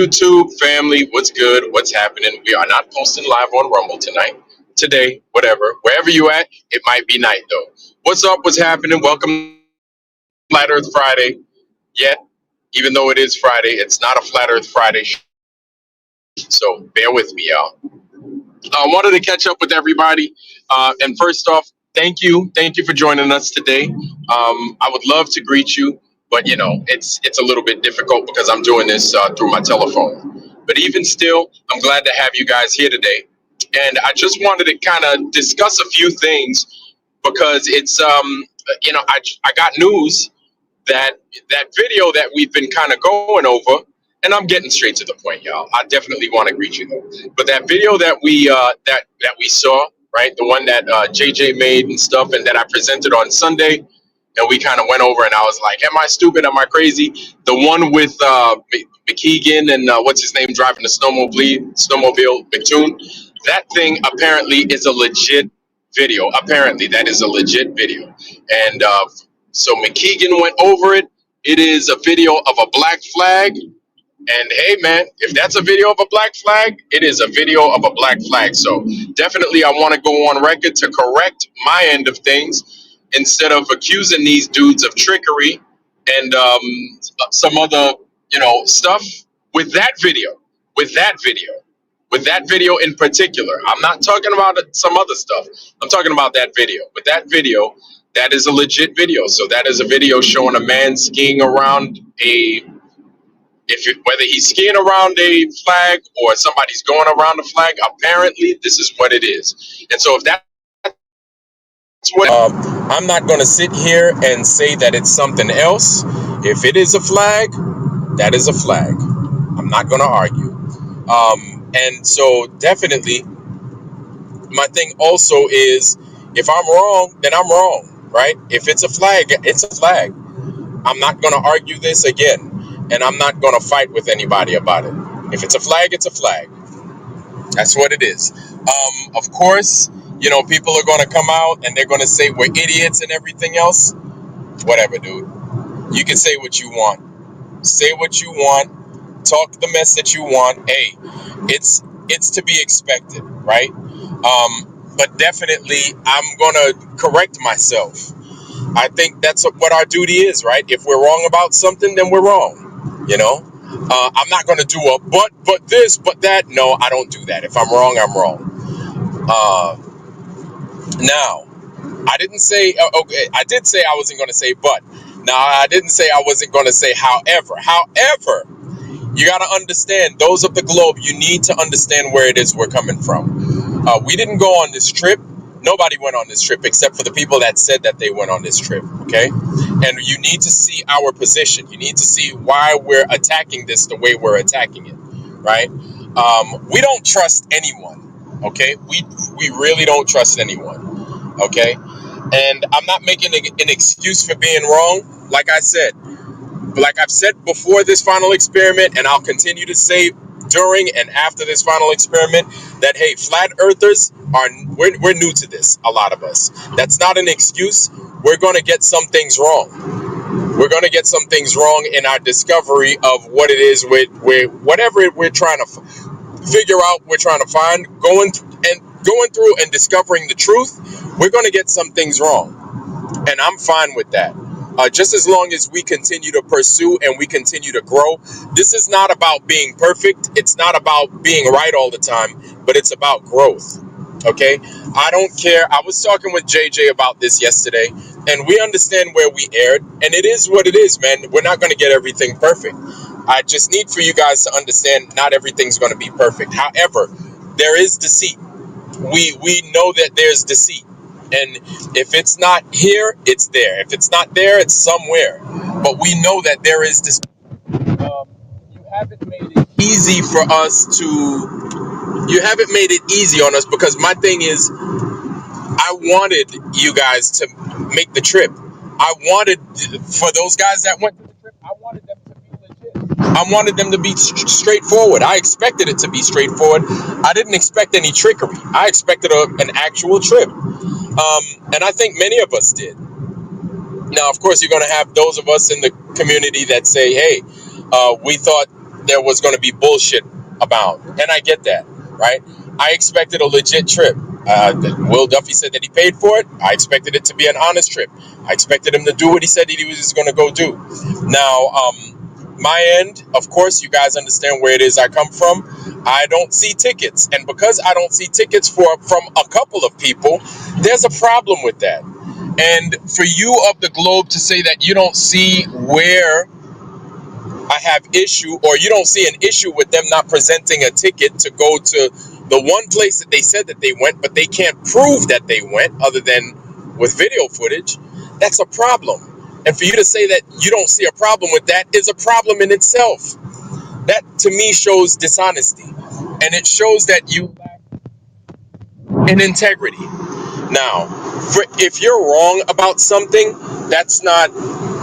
YouTube family, what's good? What's happening? We are not posting live on Rumble tonight, today, whatever. Wherever you at, it might be night though. What's up? What's happening? Welcome to Flat Earth Friday. Yet, even though it is Friday, it's not a Flat Earth Friday. So bear with me, y'all. I wanted to catch up with everybody. And first off, thank you for joining us today. I would love to greet you, but it's a little bit difficult because I'm doing this through my telephone. But even still, I'm glad to have you guys here today. And I just wanted to kind of discuss a few things because it's I got news that that video that we've been kind of going over, and I'm getting straight to the point, y'all. I definitely want to greet you though. But that video that we saw, right, the one that JJ made and stuff, and that I presented on Sunday, and we kind of went over, and I was like, "Am I stupid? Am I crazy?" The one with McKeegan and what's his name driving the snowmobile, McToon. That thing apparently is a legit video. Apparently, that is a legit video, and so McKeegan went over it. It is a video of a black flag. And hey, man, if that's a video of a black flag, it is a video of a black flag. So definitely, I want to go on record to correct my end of things instead of accusing these dudes of trickery and some other, stuff with that video. With that video. With that video in particular. I'm not talking about some other stuff. I'm talking about that video. With that video, that is a legit video. So that is a video showing a man skiing around whether he's skiing around a flag or somebody's going around the flag. Apparently, this is what it is. And so if that's what I'm not going to sit here and say that it's something else. If it is a flag, that is a flag. I'm not going to argue. And so definitely, my thing also is, if I'm wrong, then I'm wrong, right? If it's a flag, it's a flag. I'm not going to argue this again, and I'm not going to fight with anybody about it. If it's a flag, it's a flag. That's what it is. Of course, people are going to come out and they're going to say we're idiots and everything else. Whatever, dude. You can say what you want. Say what you want. Talk the mess that you want. Hey, it's to be expected, right? But definitely, I'm going to correct myself. I think that's what our duty is, right? If we're wrong about something, then we're wrong. I'm not going to do a but this, but that. No, I don't do that. If I'm wrong, I'm wrong. Now, I didn't say, okay, I did say I wasn't going to say but. Now, I didn't say I wasn't going to say however. However, you got to understand, those of the globe, you need to understand where it is we're coming from. We didn't go on this trip. Nobody went on this trip except for the people that said that they went on this trip, okay? And you need to see our position. You need to see why we're attacking this the way we're attacking it, right? We don't trust anyone, okay? We really don't trust anyone, okay? And I'm not making an excuse for being wrong. Like I've said before this final experiment, and I'll continue to say during and after this final experiment, that hey, flat earthers we're new to this, a lot of us. That's not an excuse. We're going to get some things wrong. We're going to get some things wrong in our discovery of what it is with whatever we're trying to figure out, we're trying to find, going through and discovering the truth. We're going to get some things wrong, and I'm fine with that. Just as long as we continue to pursue and we continue to grow. This is not about being perfect. It's not about being right all the time, but it's about growth. Okay? I don't care. I was talking with JJ about this yesterday, and we understand where we erred, and it is what it is, man. We're not going to get everything perfect. I just need for you guys to understand not everything's going to be perfect. However, there is deceit. We know that there's deceit. And if it's not here, it's there. If it's not there, it's somewhere. But we know that there is this. You haven't made it easy for us to. You haven't made it easy on us, because my thing is, I wanted you guys to make the trip. I wanted, for those guys that went to the trip, I wanted them to be legit. I wanted them to be straightforward. I expected it to be straightforward. I didn't expect any trickery. I expected an actual trip. And I think many of us did. Now, of course, you're going to have those of us in the community that say, hey, we thought there was going to be bullshit about, and I get that, right? I expected a legit trip. Will Duffy said that he paid for it. I expected it to be an honest trip. I expected him to do what he said he was going to go do. Now, my end, of course, you guys understand where it is I come from. I don't see tickets, and because I don't see tickets from a couple of people, there's a problem with that. And for you of the globe to say that you don't see where I have issue, or you don't see an issue with them not presenting a ticket to go to the one place that they said that they went, but they can't prove that they went other than with video footage, that's a problem. And for you to say that you don't see a problem with that is a problem in itself. That to me shows dishonesty, and it shows that you lack in integrity. Now, if you're wrong about something, that's not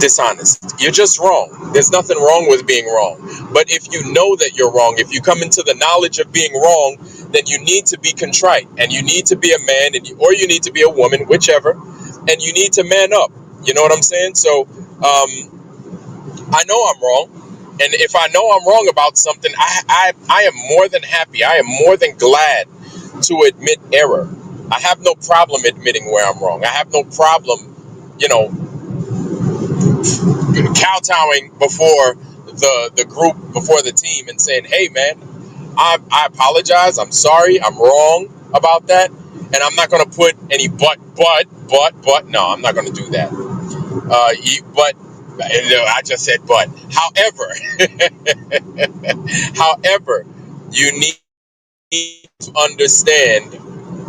dishonest. You're just wrong. There's nothing wrong with being wrong. But if you know that you're wrong, if you come into the knowledge of being wrong, then you need to be contrite, and you need to be a man, or you need to be a woman, whichever, and you need to man up. You know what I'm saying? So I know I'm wrong. And if I know I'm wrong about something, I am more than happy. I am more than glad to admit error. I have no problem admitting where I'm wrong. I have no problem, kowtowing before the group, before the team, and saying, hey, man, I apologize. I'm sorry. I'm wrong about that. And I'm not going to put any but. No, I'm not going to do that. But I just said but. However, you need to understand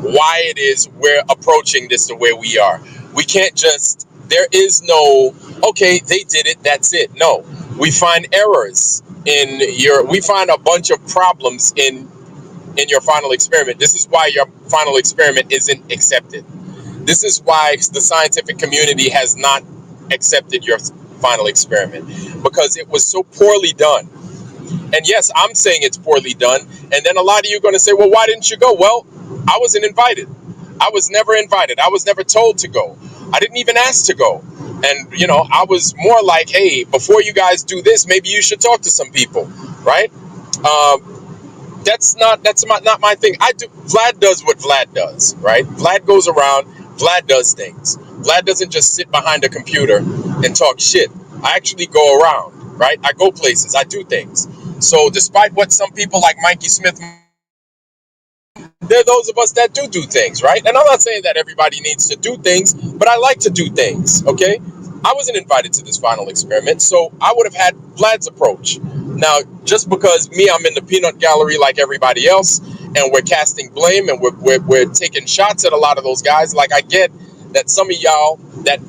why it is we're approaching this the way we are. We can't just, there is no, okay, they did it, that's it. No, we find errors we find a bunch of problems in your final experiment. This is why your final experiment isn't accepted. This is why the scientific community has not accepted your final experiment, because it was so poorly done. And yes, I'm saying it's poorly done. And then a lot of you are going to say, well, why didn't you go? Well, I wasn't invited. I was never invited. I was never told to go. I didn't even ask to go. And, I was more like, hey, before you guys do this, maybe you should talk to some people, right? That's not my thing. Vlad does what Vlad does, right? Vlad goes around, Vlad does things. Vlad doesn't just sit behind a computer and talk shit. I actually go around, right? I go places, I do things. So despite what some people like Mikey Smith, there are those of us that do things, right? And I'm not saying that everybody needs to do things, but I like to do things, okay? I wasn't invited to this final experiment, so I would have had Vlad's approach. Now, just because I'm in the peanut gallery like everybody else, and we're casting blame, and we're taking shots at a lot of those guys, like I get that some of y'all that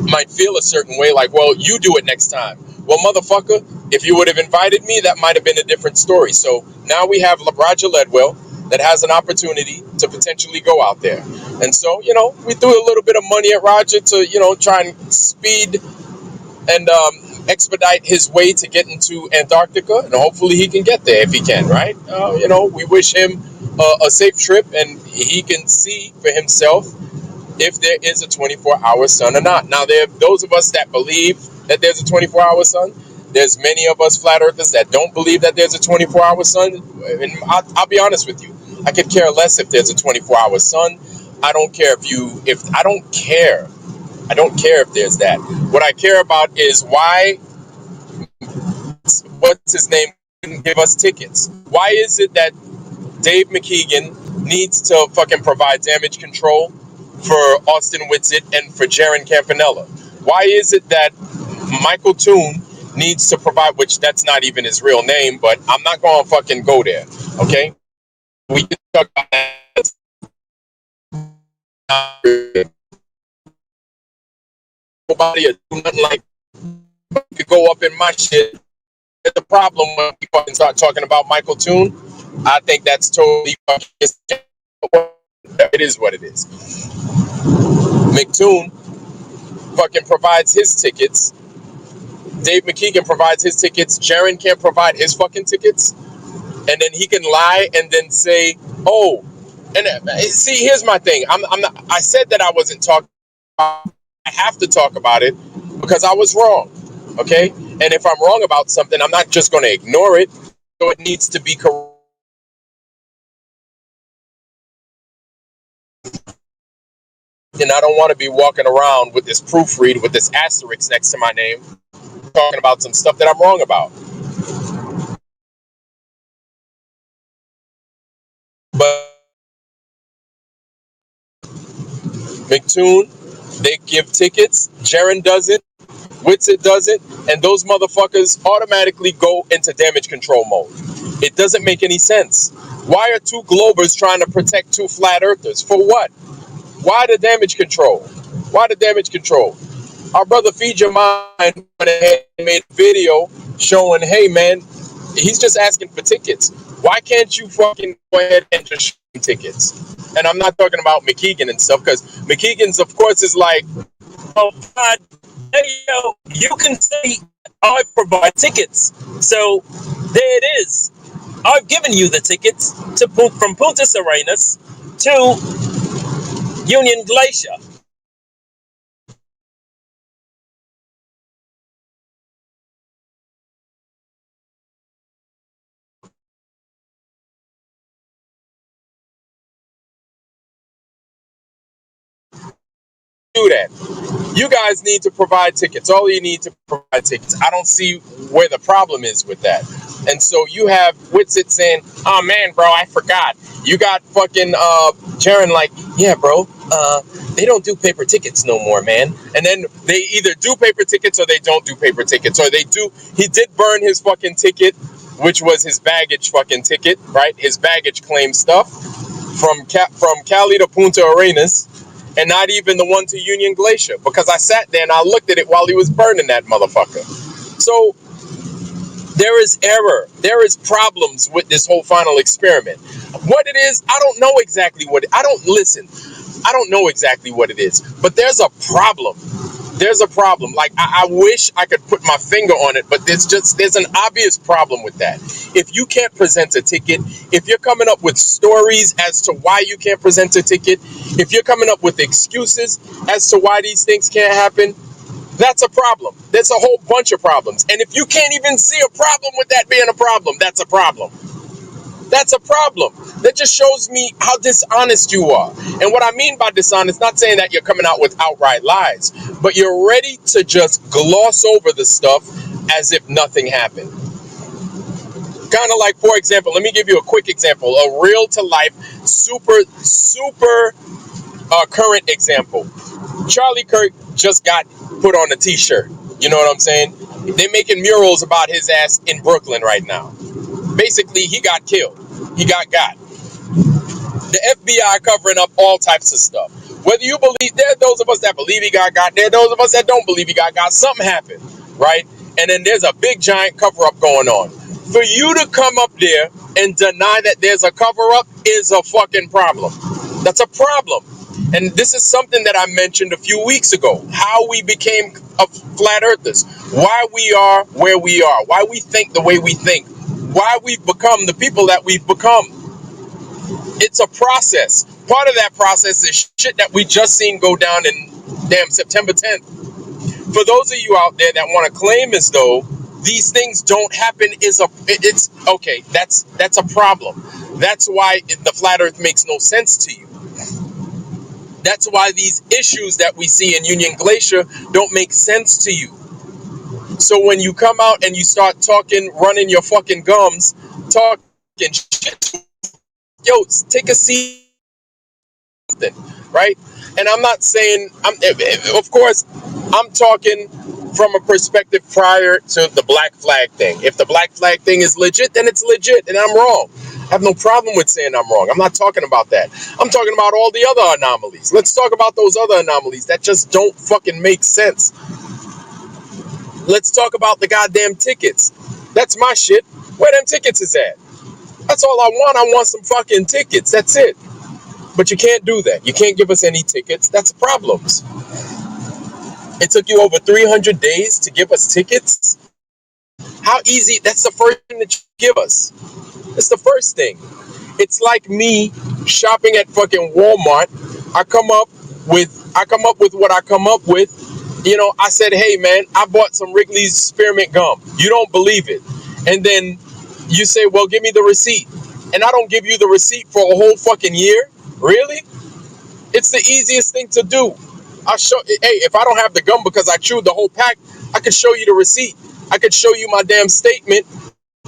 might feel a certain way, like, well, you do it next time. Well, motherfucker, if you would have invited me, that might have been a different story. So now we have Roger Ledwell that has an opportunity to potentially go out there. And so, we threw a little bit of money at Roger to, try and speed and expedite his way to get into Antarctica. And hopefully he can get there if he can, right? We wish him a safe trip, and he can see for himself if there is a 24-hour sun or not. Now, there are those of us that believe that there's a 24-hour sun. There's many of us flat earthers that don't believe that there's a 24-hour sun. And I'll be honest with you. I could care less if there's a 24-hour sun. I don't care I don't care. I don't care if there's that. What I care about is why, what's his name, didn't give us tickets. Why is it that Dave McKeegan needs to fucking provide damage control for Austin Whitsitt and for Jaron Campanella? Why is it that Michael Toon needs to provide, which that's not even his real name, but I'm not going to fucking go there, okay? We can talk about that. Nobody or do nothing like that. You could go up in my shit. There's a problem when we fucking start talking about Michael Toon. I think that's totally fucking, it is what it is. McToon fucking provides his tickets. Dave McKeegan provides his tickets. Jaron can't provide his fucking tickets. And then he can lie and then say, oh, and see, here's my thing. I'm not, I said that I wasn't talking about it. I have to talk about it because I was wrong. Okay? And if I'm wrong about something, I'm not just going to ignore it. So it needs to be correct. And I don't want to be walking around with this proofread with this asterisk next to my name, talking about some stuff that I'm wrong about. But McToon, they give tickets. Jaren doesn't. Witsit doesn't. And those motherfuckers automatically go into damage control mode. It doesn't make any sense. Why are two Globers trying to protect two flat earthers? For what? Why the damage control? Why the damage control? Our brother Feed Your Mind went ahead and made a video showing, hey man, he's just asking for tickets. Why can't you fucking go ahead and just show him tickets? And I'm not talking about McKeegan and stuff, because McKeegan's, of course, is like, oh God, hey yo, you can say I provide tickets. So there it is. I've given you the tickets to from Punta Arenas to Union Glacier. Do that. You guys need to provide tickets. All you need to provide tickets. I don't see where the problem is with that. And so you have Witsit saying, oh man, bro, I forgot. You got fucking Jaren like, yeah, bro, they don't do paper tickets no more, man. And then they either do paper tickets or they don't do paper tickets. Or they do, he did burn his fucking ticket, which was his baggage fucking ticket, right? His baggage claim stuff from Cali to Punta Arenas. And not even the one to Union Glacier, because I sat there and I looked at it while he was burning that motherfucker. So there is error. There is problems with this whole final experiment. What it is, I don't know exactly what I don't know exactly what it is, but there's a problem. There's a problem. Like, I wish I could put my finger on it, but there's an obvious problem with that. If you can't present a ticket, if you're coming up with stories as to why you can't present a ticket, if you're coming up with excuses as to why these things can't happen, that's a problem. There's a whole bunch of problems. And if you can't even see a problem with that being a problem, that's a problem. That's a problem. That just shows me how dishonest you are. And what I mean by dishonest, not saying that you're coming out with outright lies, but you're ready to just gloss over the stuff as if nothing happened. Kind of like, for example, let me give you a quick example, a real to life, super current example. Charlie Kirk just got put on a t-shirt. You know what I'm saying? They're making murals about his ass in Brooklyn right now. Basically, he got killed. He got. The FBI covering up all types of stuff. Whether you believe, there are those of us that believe he got. There are those of us that don't believe he got. Something happened, right? And then there's a big giant cover-up going on. For you to come up there and deny that there's a cover-up is a fucking problem. That's a problem. And this is something that I mentioned a few weeks ago. How we became flat earthers. Why we are where we are. Why we think the way we think. Why we've become the people that we've become. It's a process. Part of that process is shit that we just seen go down in damn September 10th. For those of you out there that want to claim as though these things don't happen, it's okay. That's a problem. That's why the flat earth makes no sense to you. That's why these issues that we see in Union Glacier don't make sense to you. So when you come out and you start talking, running your fucking gums, talking shit, yo, take a seat, right? And I'm not saying, of course, I'm talking from a perspective prior to the black flag thing. If the black flag thing is legit, then it's legit, and I'm wrong. I have no problem with saying I'm wrong. I'm not talking about that. I'm talking about all the other anomalies. Let's talk about those other anomalies that just don't fucking make sense. Let's talk about the goddamn tickets. That's my shit. Where them tickets is at? That's all I want. I want some fucking tickets. That's it. But you can't do that. You can't give us any tickets. That's problems. It took you over 300 days to give us tickets? How easy? That's the first thing that you give us. That's the first thing. It's like me shopping at fucking Walmart. I come up with what I come up with, I said, hey man, I bought some Wrigley's spearmint gum. You don't believe it. And then you say, well, give me the receipt. And I don't give you the receipt for a whole fucking year? Really? It's the easiest thing to do. I'll show. Hey, if I don't have the gum because I chewed the whole pack, I could show you the receipt. I could show you my damn statement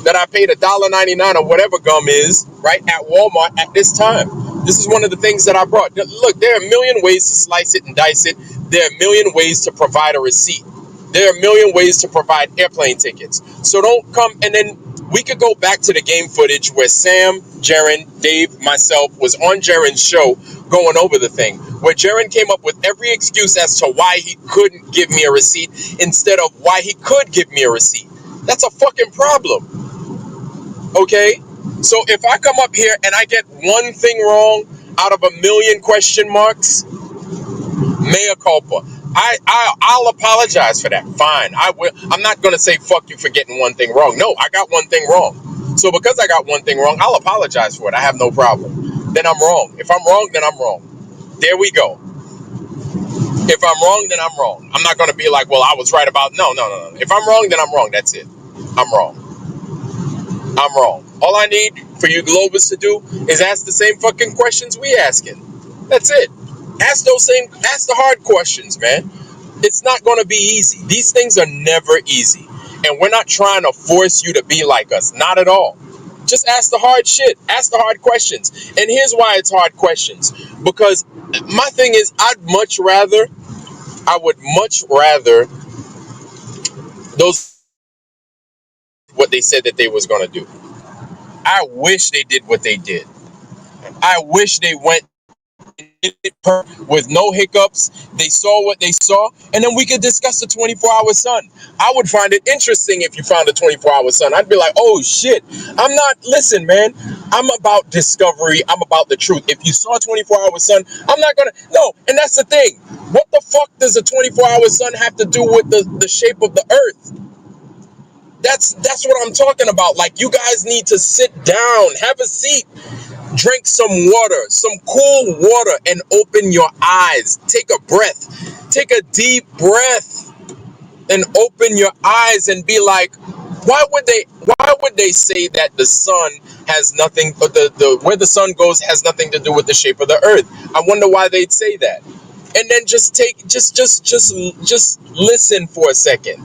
that I paid $1.99 or whatever gum is, right, at Walmart at this time. This is one of the things that I brought. Look, there are a million ways to slice it and dice it. There are a million ways to provide a receipt. There are a million ways to provide airplane tickets. So don't come, and then we could go back to the game footage where Sam, Jaren, Dave, myself was on Jaren's show going over the thing, where Jaren came up with every excuse as to why he couldn't give me a receipt instead of why he could give me a receipt. That's a fucking problem. Okay? So if I come up here and I get one thing wrong out of a million question marks, mea culpa. I'll apologize for that. Fine. I will. I'm not going to say fuck you for getting one thing wrong. No, I got one thing wrong. So because I got one thing wrong, I'll apologize for it. I have no problem. Then I'm wrong. If I'm wrong, then I'm wrong. There we go. If I'm wrong, then I'm wrong. I'm not going to be like, well, I was right about. No. If I'm wrong, then I'm wrong. That's it. I'm wrong. I'm wrong. All I need for you Globers to do is ask the same fucking questions we asking. That's it. Ask the hard questions, man. It's not going to be easy. These things are never easy. And we're not trying to force you to be like us. Not at all. Just ask the hard shit. Ask the hard questions. And here's why it's hard questions. Because my thing is, I would much rather those what they said that they was going to do. I wish they did what they did. I wish they went with no hiccups. They saw what they saw, and then we could discuss the 24-hour sun. I would find it interesting if you found a 24-hour sun. I'd be like, oh shit. Listen, man, I'm about discovery. I'm about the truth. If you saw a 24-hour sun, I'm not gonna, no, and that's the thing. What the fuck does a 24-hour sun have to do with the shape of the earth? That's what I'm talking about. Like, you guys need to sit down, have a seat, drink some water, some cool water, and open your eyes. Take a breath. Take a deep breath and open your eyes and be like, why would they say that the sun has nothing, the where the sun goes has nothing to do with the shape of the earth? I wonder why they'd say that. And then just listen for a second.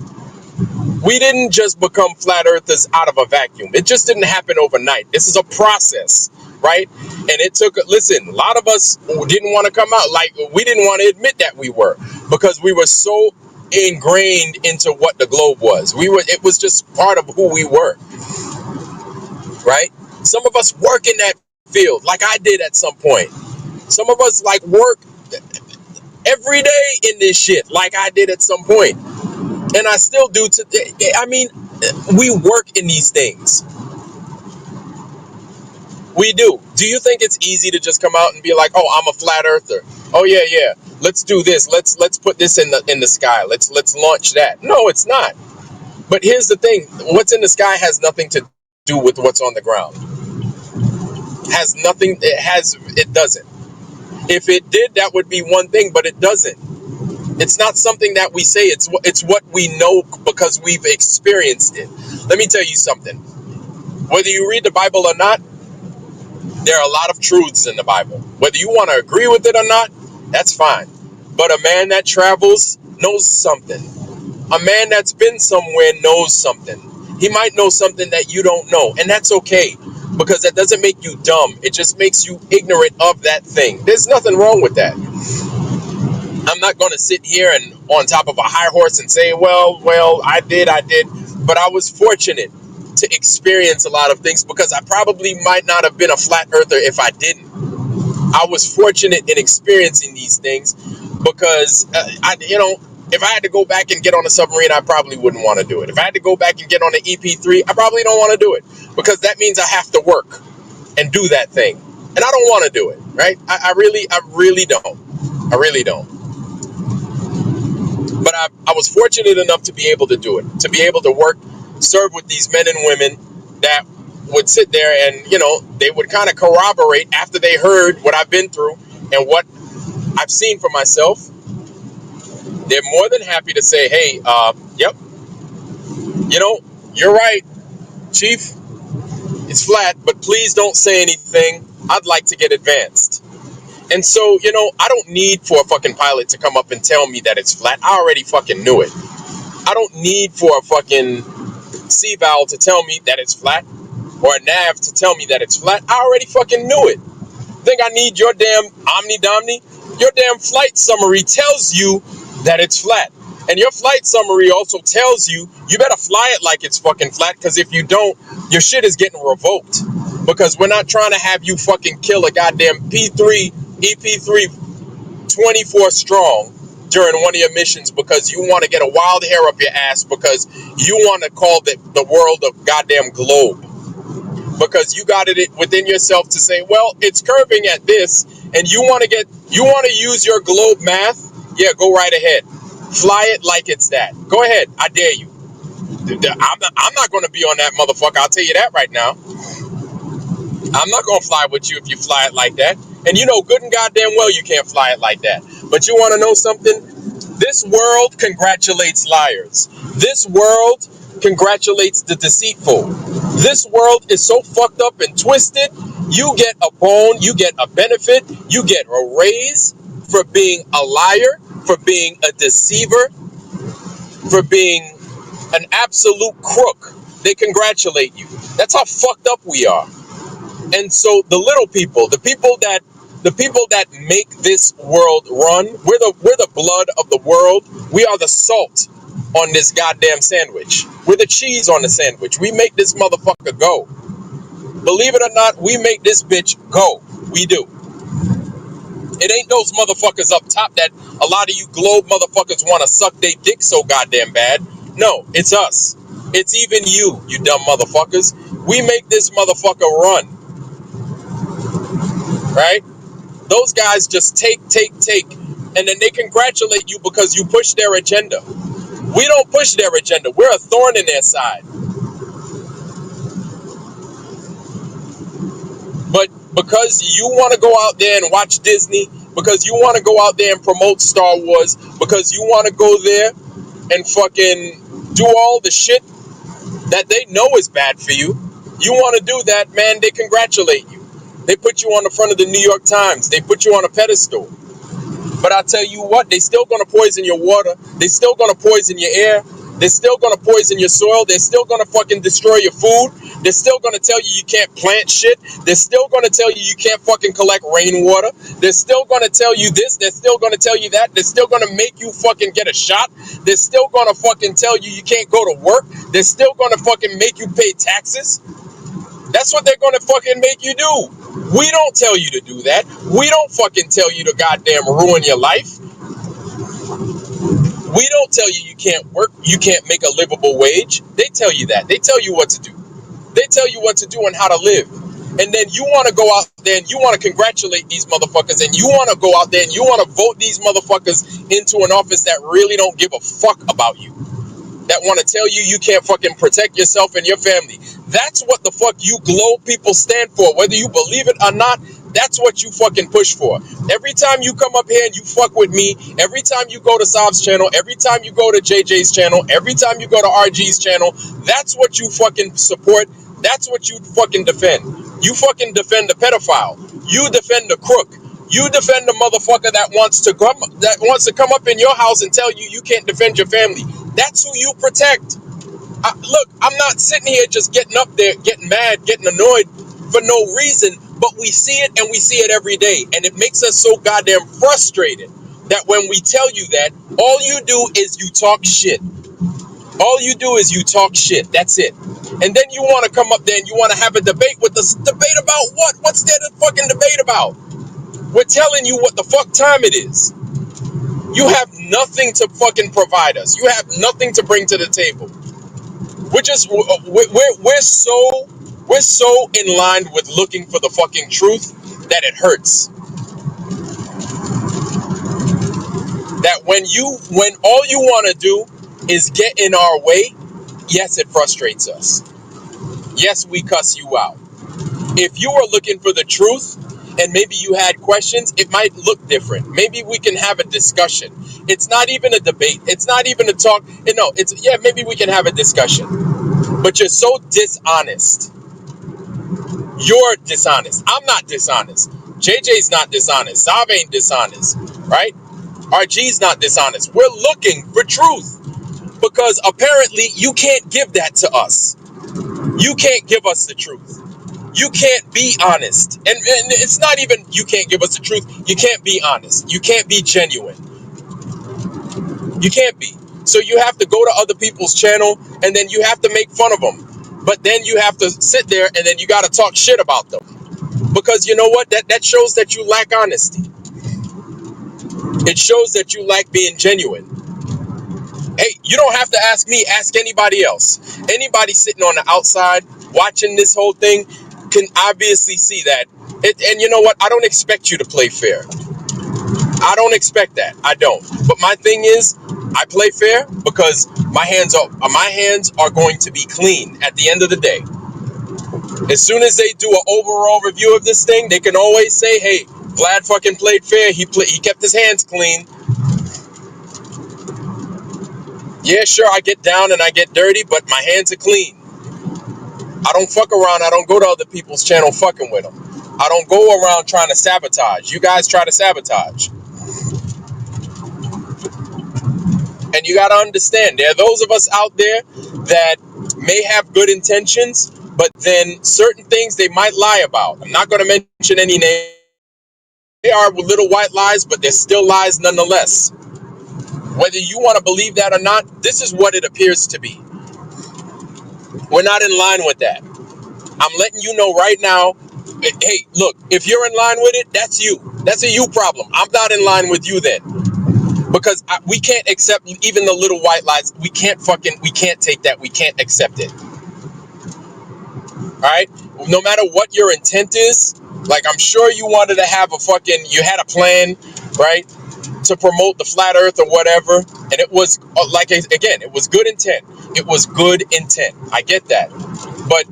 We didn't just become flat earthers out of a vacuum. It just didn't happen overnight. This is a process, right? And it took, listen, a lot of us didn't want to come out. Like, we didn't want to admit that we were, because we were so ingrained into what the globe was. It was just part of who we were, right? Some of us work in that field like I did at some point. Some of us like work every day in this shit like I did at some point. And I still do today. I mean, we work in these things. We do. Do you think it's easy to just come out and be like, "Oh, I'm a flat earther. Oh yeah. Let's do this. Let's put this in the sky. Let's launch that." No, it's not. But here's the thing: what's in the sky has nothing to do with what's on the ground. Has nothing. It doesn't. If it did, that would be one thing, but it doesn't. It's not something that we say. It's what we know because we've experienced it. Let me tell you something. Whether you read the Bible or not, there are a lot of truths in the Bible. Whether you want to agree with it or not, that's fine. But a man that travels knows something. A man that's been somewhere knows something. He might know something that you don't know, and that's okay, because that doesn't make you dumb. It just makes you ignorant of that thing. There's nothing wrong with that. I'm not going to sit here and on top of a high horse and say, well, I did. But I was fortunate to experience a lot of things, because I probably might not have been a flat earther if I didn't. I was fortunate in experiencing these things because, if I had to go back and get on a submarine, I probably wouldn't want to do it. If I had to go back and get on an EP3, I probably don't want to do it, because that means I have to work and do that thing. And I don't want to do it, right? I really don't. I really don't. But I was fortunate enough to be able to do it, to be able to work, serve with these men and women that would sit there and, they would kind of corroborate after they heard what I've been through and what I've seen for myself. they're more than happy to say, hey, yep, you know, you're right, Chief, it's flat, but please don't say anything. I'd like to get advanced. And so, you know, I don't need for a fucking pilot to come up and tell me that it's flat. I already fucking knew it. I don't need for a fucking C-Val to tell me that it's flat, or a nav to tell me that it's flat. I already fucking knew it. Think I need your damn Omni-Domni? Your damn flight summary tells you that it's flat. And your flight summary also tells you, you better fly it like it's fucking flat, because if you don't, your shit is getting revoked. Because we're not trying to have you fucking kill a goddamn P3, EP3 24 strong during one of your missions because you want to get a wild hair up your ass because you want to call the world a goddamn globe. Because you got it within yourself to say, well, it's curving at this, and you want to use your globe math. Yeah, go right ahead. Fly it like it's that. Go ahead. I dare you. I'm not going to be on that motherfucker. I'll tell you that right now. I'm not going to fly with you if you fly it like that. And you know good and goddamn well you can't fly it like that. But you want to know something? This world congratulates liars. This world congratulates the deceitful. This world is so fucked up and twisted. You get a bone, you get a benefit, you get a raise for being a liar, for being a deceiver, for being an absolute crook. They congratulate you. That's how fucked up we are. And so the little people, the people that make this world run, we're the blood of the world. We are the salt on this goddamn sandwich. We're the cheese on the sandwich. We make this motherfucker go. Believe it or not, we make this bitch go. We do. It ain't those motherfuckers up top that a lot of you globe motherfuckers want to suck their dick so goddamn bad. No, it's us. It's even you dumb motherfuckers. We make this motherfucker run. Right? Those guys just take, and then they congratulate you because you push their agenda. We don't push their agenda. We're a thorn in their side. But because you want to go out there and watch Disney, because you want to go out there and promote Star Wars, because you want to go there and fucking do all the shit that they know is bad for you, you want to do that, man, they congratulate you. They put you on the front of the New York Times. They put you on a pedestal. But I tell you what, they still going to poison your water. They still going to poison your air. They're still going to poison your soil. They're still going to fucking destroy your food. They're still going to tell you you can't plant shit. They're still going to tell you you can't fucking collect rainwater. They're still going to tell you this. They're still going to tell you that. They're still going to make you fucking get a shot. They're still going to fucking tell you you can't go to work. They're still going to fucking make you pay taxes. That's what they're going to fucking make you do. We don't tell you to do that. We don't fucking tell you to goddamn ruin your life. We don't tell you you can't work, you can't make a livable wage. They tell you that. They tell you what to do. They tell you what to do and how to live. And then you want to go out there and you want to congratulate these motherfuckers and you want to go out there and you want to vote these motherfuckers into an office that really don't give a fuck about you. That want to tell you you can't fucking protect yourself and your family. That's what the fuck you globe people stand for. Whether you believe it or not, that's what you fucking push for. Every time you come up here and you fuck with me, every time you go to Saab's channel, every time you go to JJ's channel, every time you go to RG's channel, that's what you fucking support. That's what you fucking defend. You fucking defend the pedophile. You defend the crook. You defend the motherfucker that wants to come up in your house and tell you you can't defend your family. That's who you protect. Look, I'm not sitting here just getting up there, getting mad, getting annoyed for no reason, but we see it and we see it every day. And it makes us so goddamn frustrated that when we tell you that, all you do is you talk shit. All you do is you talk shit. That's it. And then you want to come up there and you want to have a debate with us. Debate about what? What's there to fucking debate about? We're telling you what the fuck time it is. You have nothing to fucking provide us. You have nothing to bring to the table. We're so in line with looking for the fucking truth that it hurts. That when all you want to do is get in our way, yes, it frustrates us. Yes, we cuss you out. If you are looking for the truth, and maybe you had questions, it might look different. Maybe we can have a discussion. It's not even a debate. It's not even a talk. No, it's, yeah, maybe we can have a discussion. But you're so dishonest. You're dishonest. I'm not dishonest. JJ's not dishonest. Zav ain't dishonest, right? RG's not dishonest. We're looking for truth because apparently you can't give that to us. You can't give us the truth. You can't be honest. And it's not even you can't give us the truth. You can't be honest. You can't be genuine. You can't be. So you have to go to other people's channel and then you have to make fun of them. But then you have to sit there and then you got to talk shit about them. Because you know what? That shows that you lack honesty. It shows that you lack being genuine. Hey, you don't have to ask me. Ask anybody else. Anybody sitting on the outside watching this whole thing can obviously see that. And you know what? I don't expect you to play fair. I don't expect that. I don't. But my thing is, I play fair because my hands are going to be clean at the end of the day. As soon as they do an overall review of this thing, they can always say, "Hey, Vlad fucking played fair. He kept his hands clean." Yeah, sure, I get down and I get dirty, but my hands are clean. I don't fuck around. I don't go to other people's channel fucking with them. I don't go around trying to sabotage. You guys try to sabotage. And you got to understand, there are those of us out there that may have good intentions, but then certain things they might lie about. I'm not going to mention any names. They are little white lies, but they're still lies nonetheless. Whether you want to believe that or not, this is what it appears to be. We're not in line with that. I'm letting you know right now, hey, look, if you're in line with it, that's you. That's a you problem. I'm not in line with you then. Because we can't accept even the little white lies. We can't take that. We can't accept it. All right? No matter what your intent is, like I'm sure you wanted to have you had a plan, right? To promote the flat earth or whatever. And it was, again, it was good intent. It was good intent. I get that. But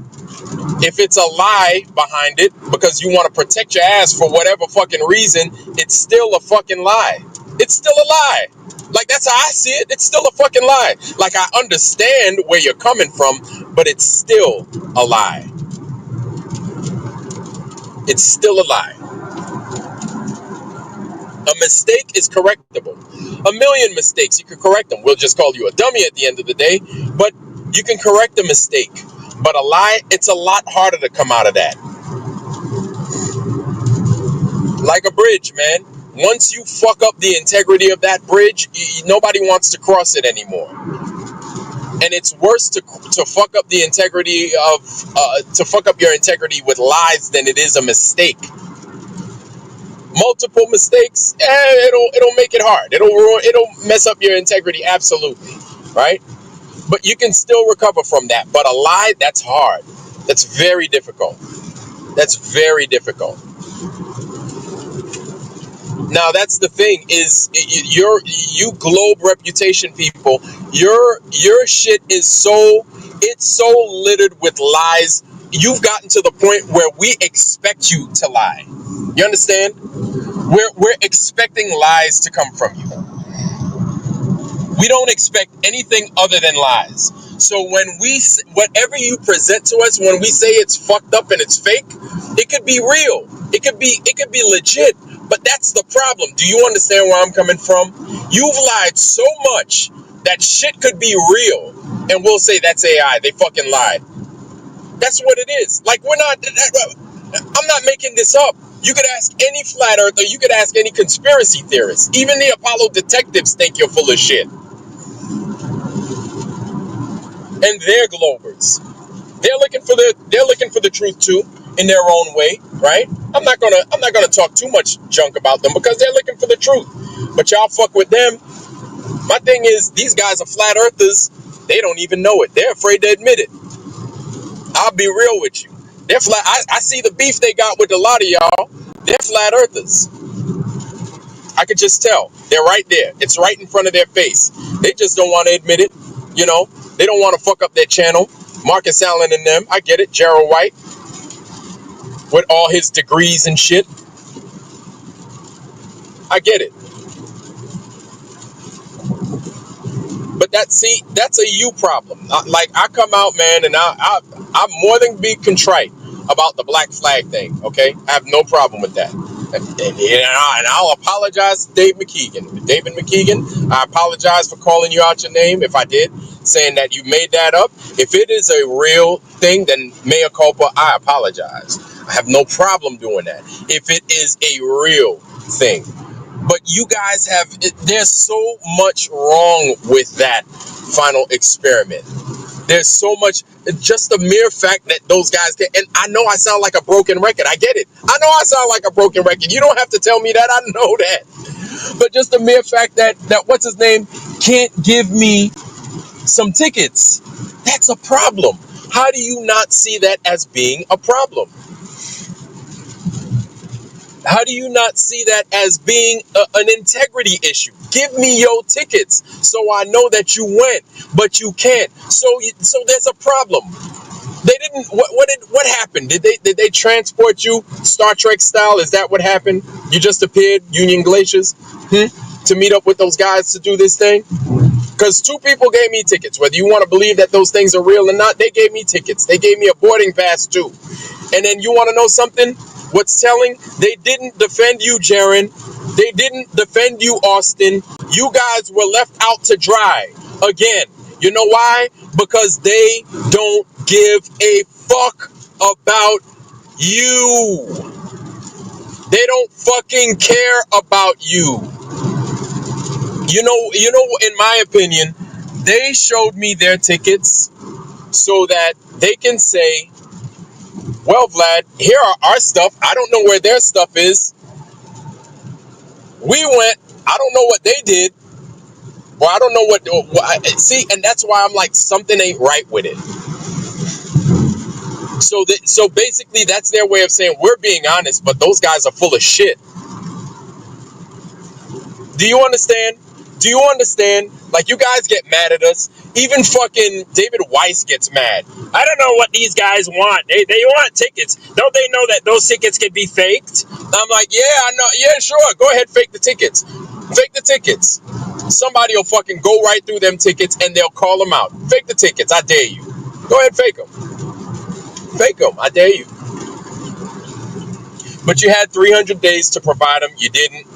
if it's a lie behind it because you want to protect your ass for whatever fucking reason, it's still a fucking lie. It's still a lie. Like, that's how I see it. It's still a fucking lie. Like, I understand where you're coming from, but it's still a lie. It's still a lie. A mistake is correctable. A million mistakes, you can correct them. We'll just call you a dummy at the end of the day, but you can correct a mistake. But a lie, it's a lot harder to come out of that. Like a bridge, man. Once you fuck up the integrity of that bridge, nobody wants to cross it anymore. And it's worse to fuck up the integrity to fuck up your integrity with lies than it is a mistake. Multiple mistakes, it'll make it hard. It'll mess up your integrity, absolutely, right? But you can still recover from that. But a lie, that's hard. That's very difficult. That's very difficult. Now that's the thing is you globe reputation people, your shit is so littered with lies. You've gotten to the point where we expect you to lie. You understand? We're expecting lies to come from you. We don't expect anything other than lies. So whatever you present to us, when we say it's fucked up and it's fake, it could be real. It could be legit. But that's the problem. Do you understand where I'm coming from? You've lied so much that shit could be real. And we'll say that's AI. They fucking lied. That's what it is. Like, I'm not making this up. You could ask any flat earther. You could ask any conspiracy theorist. Even the Apollo detectives think you're full of shit. And they're globers. They're looking for the truth too, in their own way, right? I'm not gonna talk too much junk about them because they're looking for the truth. But y'all fuck with them. My thing is, these guys are flat earthers. They don't even know it. They're afraid to admit it. I'll be real with you. They're flat. I see the beef they got with a lot of y'all. They're flat earthers. I could just tell. They're right there. It's right in front of their face. They just don't want to admit it. You know, they don't want to fuck up their channel. Marcus Allen and them. I get it. Gerald White with all his degrees and shit. I get it. But that's a you problem. Like, I come out, man, and I'm more than be contrite about the black flag thing. Okay, I have no problem with that, and I'll apologize to David McKeegan. I apologize for calling you out your name if I did, saying that you made that up. If it is a real thing, then mea culpa. I apologize. I have no problem doing that. If it is a real thing. But you guys there's so much wrong with that final experiment. There's so much, just the mere fact that those guys get, and I know I sound like a broken record. I get it. I know I sound like a broken record. You don't have to tell me that. I know that. But just the mere fact that what's his name can't give me some tickets, that's a problem. How do you not see that as being a problem? How do you not see that as being an integrity issue? Give me your tickets so I know that you went, but you can't. So there's a problem. They didn't. What happened? Did they transport you Star Trek style? Is that what happened? You just appeared Union Glaciers to meet up with those guys to do this thing? Because 2 people gave me tickets. Whether you want to believe that those things are real or not, they gave me tickets. They gave me a boarding pass too. And then you want to know something? What's telling? They didn't defend you, Jaron. They didn't defend you, Austin. You guys were left out to dry again. You know why? Because they don't give a fuck about you. They don't fucking care about you. You know, in my opinion, they showed me their tickets so that they can say, well, Vlad, here are our stuff. I don't know where their stuff is. We went. I don't know what they did. Or I don't know what see, and that's why I'm like, something ain't right with it. So basically, that's their way of saying we're being honest, but those guys are full of shit. Do you understand? Do you understand? Like, you guys get mad at us. Even fucking David Weiss gets mad. I don't know what these guys want. They want tickets. Don't they know that those tickets can be faked? I'm like, yeah, I know. Yeah, sure. Go ahead, fake the tickets. Fake the tickets. Somebody will fucking go right through them tickets and they'll call them out. Fake the tickets. I dare you. Go ahead, fake them. Fake them. I dare you. But you had 300 days to provide them. You didn't.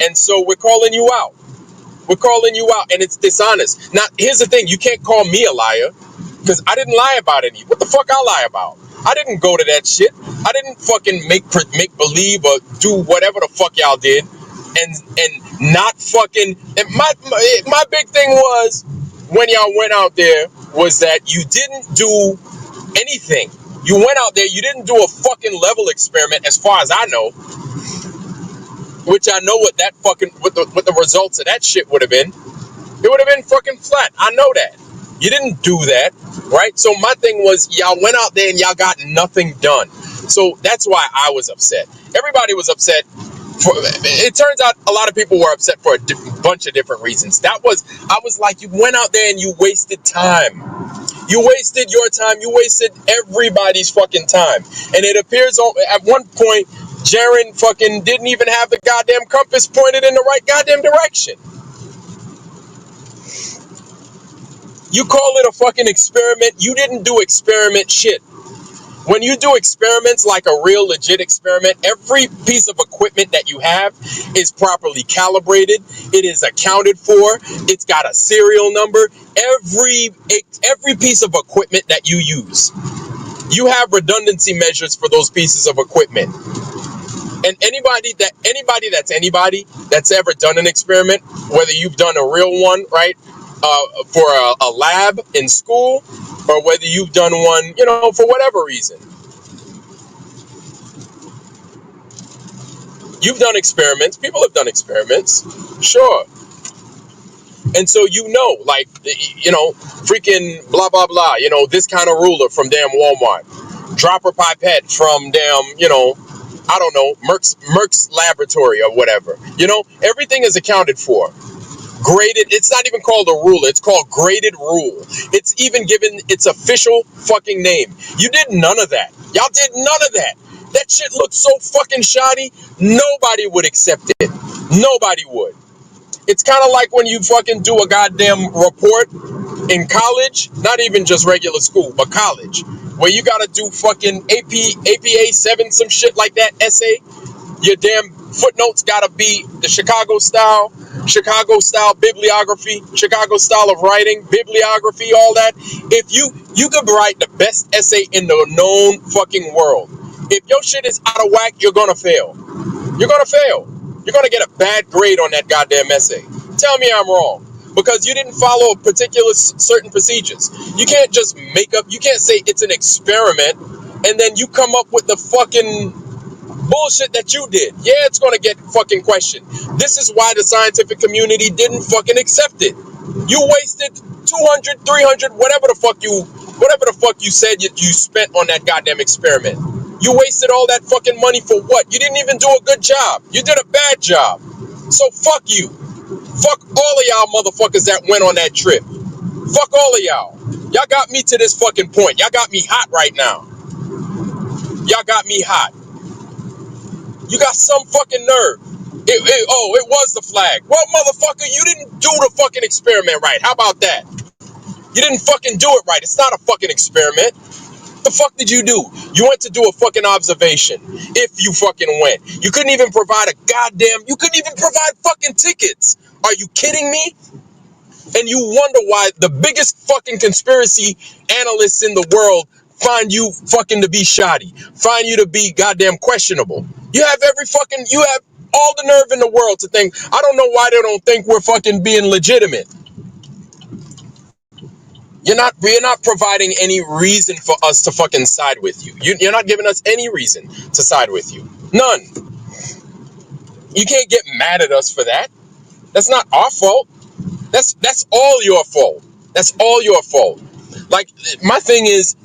And so we're calling you out. We're calling you out, and it's dishonest. Now, here's the thing. You can't call me a liar, because I didn't lie about any. What the fuck I lie about? I didn't go to that shit. I didn't fucking make believe or do whatever the fuck y'all did, and not fucking. And my big thing was, when y'all went out there, was that you didn't do anything. You went out there, you didn't do a fucking level experiment, as far as I know. Which I know what that fucking, what the results of that shit would have been. It would have been fucking flat. I know that. You didn't do that, right? So my thing was, y'all went out there and y'all got nothing done. So that's why I was upset. Everybody was upset. It turns out a lot of people were upset for a bunch of different reasons. I was like, you went out there and you wasted time. You wasted your time. You wasted everybody's fucking time. And it appears at one point, Jaron fucking didn't even have the goddamn compass pointed in the right goddamn direction. You call it a fucking experiment. You didn't do experiment shit. When you do experiments like a real legit experiment, every piece of equipment that you have is properly calibrated. It is accounted for. It's got a serial number. Every piece of equipment that you use, you have redundancy measures for those pieces of equipment. And anybody that's ever done an experiment, whether you've done a real one, right, for a lab in school, or whether you've done one, for whatever reason, you've done experiments. People have done experiments, sure. And so like, freaking blah blah blah. This kind of ruler from damn Walmart, dropper pipette from damn, I don't know, Merck's laboratory or whatever. Everything is accounted for. Graded. It's not even called a ruler. It's called graded rule. It's even given its official fucking name. You did none of that. Y'all did none of that. That shit looks so fucking shoddy. Nobody would accept it. Nobody would. It's kind of like when you fucking do a goddamn report in college, not even just regular school, but college, where you gotta do fucking APA 7, some shit like that essay. Your damn footnotes gotta be the Chicago style bibliography, Chicago style of writing, bibliography, all that. If you could write the best essay in the known fucking world, if your shit is out of whack, you're gonna fail. You're gonna fail. You're gonna get a bad grade on that goddamn essay. Tell me I'm wrong. Because you didn't follow a particular certain procedures. You can't just make up, you can't say it's an experiment and then you come up with the fucking bullshit that you did. Yeah, it's gonna get fucking questioned. This is why the scientific community didn't fucking accept it. You wasted 200, 300, whatever the fuck you said you spent on that goddamn experiment. You wasted all that fucking money for what? You didn't even do a good job. You did a bad job. So fuck you. Fuck all of y'all motherfuckers that went on that trip. Fuck all of y'all. Y'all got me to this fucking point. Y'all got me hot right now. Y'all got me hot. You got some fucking nerve. It was the flag. Well, motherfucker, you didn't do the fucking experiment right. How about that? You didn't fucking do it right. It's not a fucking experiment. The fuck did you do? You went to do a fucking observation. If you fucking went. You couldn't even provide you couldn't even provide fucking tickets. Are you kidding me? And you wonder why the biggest fucking conspiracy analysts in the world find you fucking to be shoddy. Find you to be goddamn questionable. You have all the nerve in the world to think, I don't know why they don't think we're fucking being legitimate. You're not providing any reason for us to fucking side with you. You're not giving us any reason to side with you. None. You can't get mad at us for that. That's not our fault. That's all your fault. That's all your fault. Like, my thing is,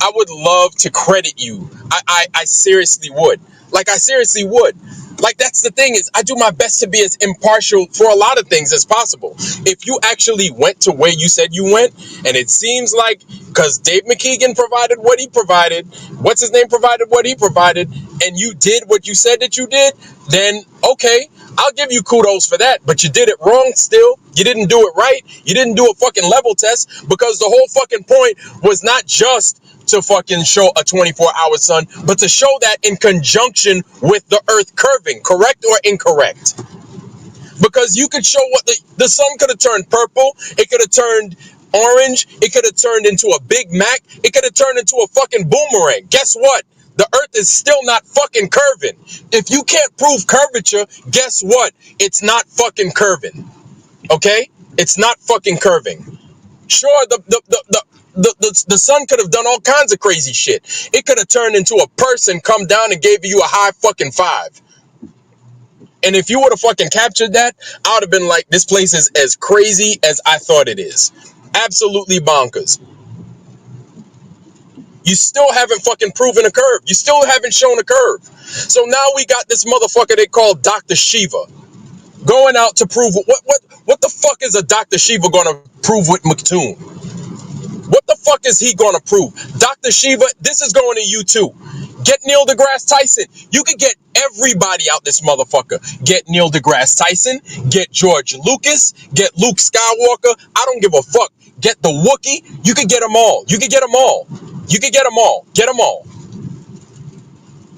I would love to credit you. I seriously would. Like, I seriously would. Like, that's the thing is, I do my best to be as impartial for a lot of things as possible. If you actually went to where you said you went, and it seems like, because Dave McKeegan provided what he provided, what's his name provided what he provided, and you did what you said that you did, then okay, I'll give you kudos for that, but you did it wrong still. You didn't do it right. You didn't do a fucking level test, because the whole fucking point was not just to fucking show a 24-hour sun, but to show that in conjunction with the earth curving, correct or incorrect? Because you could show what the sun could have turned purple, it could have turned orange, it could have turned into a Big Mac, it could have turned into a fucking boomerang. Guess what? The earth is still not fucking curving. If you can't prove curvature, guess what? It's not fucking curving. Okay? It's not fucking curving. Sure, the sun could have done all kinds of crazy shit. It could have turned into a person, come down and gave you a high fucking five. And if you would have fucking captured that, I would have been like, this place is as crazy as I thought it is. Absolutely bonkers. You still haven't fucking proven a curve. You still haven't shown a curve. So now we got this motherfucker they call Dr. Shiva going out to prove what the fuck is a Dr. Shiva gonna prove with McToon? What the fuck is he gonna prove? Dr. Shiva, this is going to you too. Get Neil deGrasse Tyson. You could get everybody out this motherfucker. Get Neil deGrasse Tyson. Get George Lucas. Get Luke Skywalker. I don't give a fuck. Get the Wookiee. You could get them all. You could get them all. You could get them all. Get them all.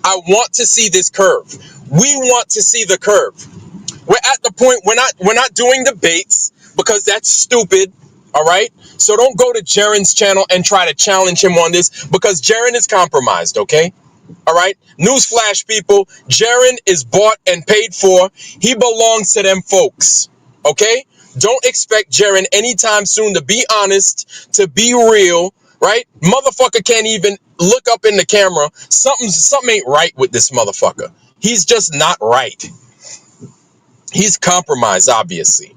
I want to see this curve. We want to see the curve. We're at the point we're not doing debates because that's stupid. All right. So don't go to Jaren's channel and try to challenge him on this because Jaren is compromised. OK. All right. Newsflash, people. Jaren is bought and paid for. He belongs to them folks. OK. Don't expect Jaren anytime soon to be honest, to be real. Right. Motherfucker can't even look up in the camera. Something ain't right with this motherfucker. He's just not right. He's compromised, obviously.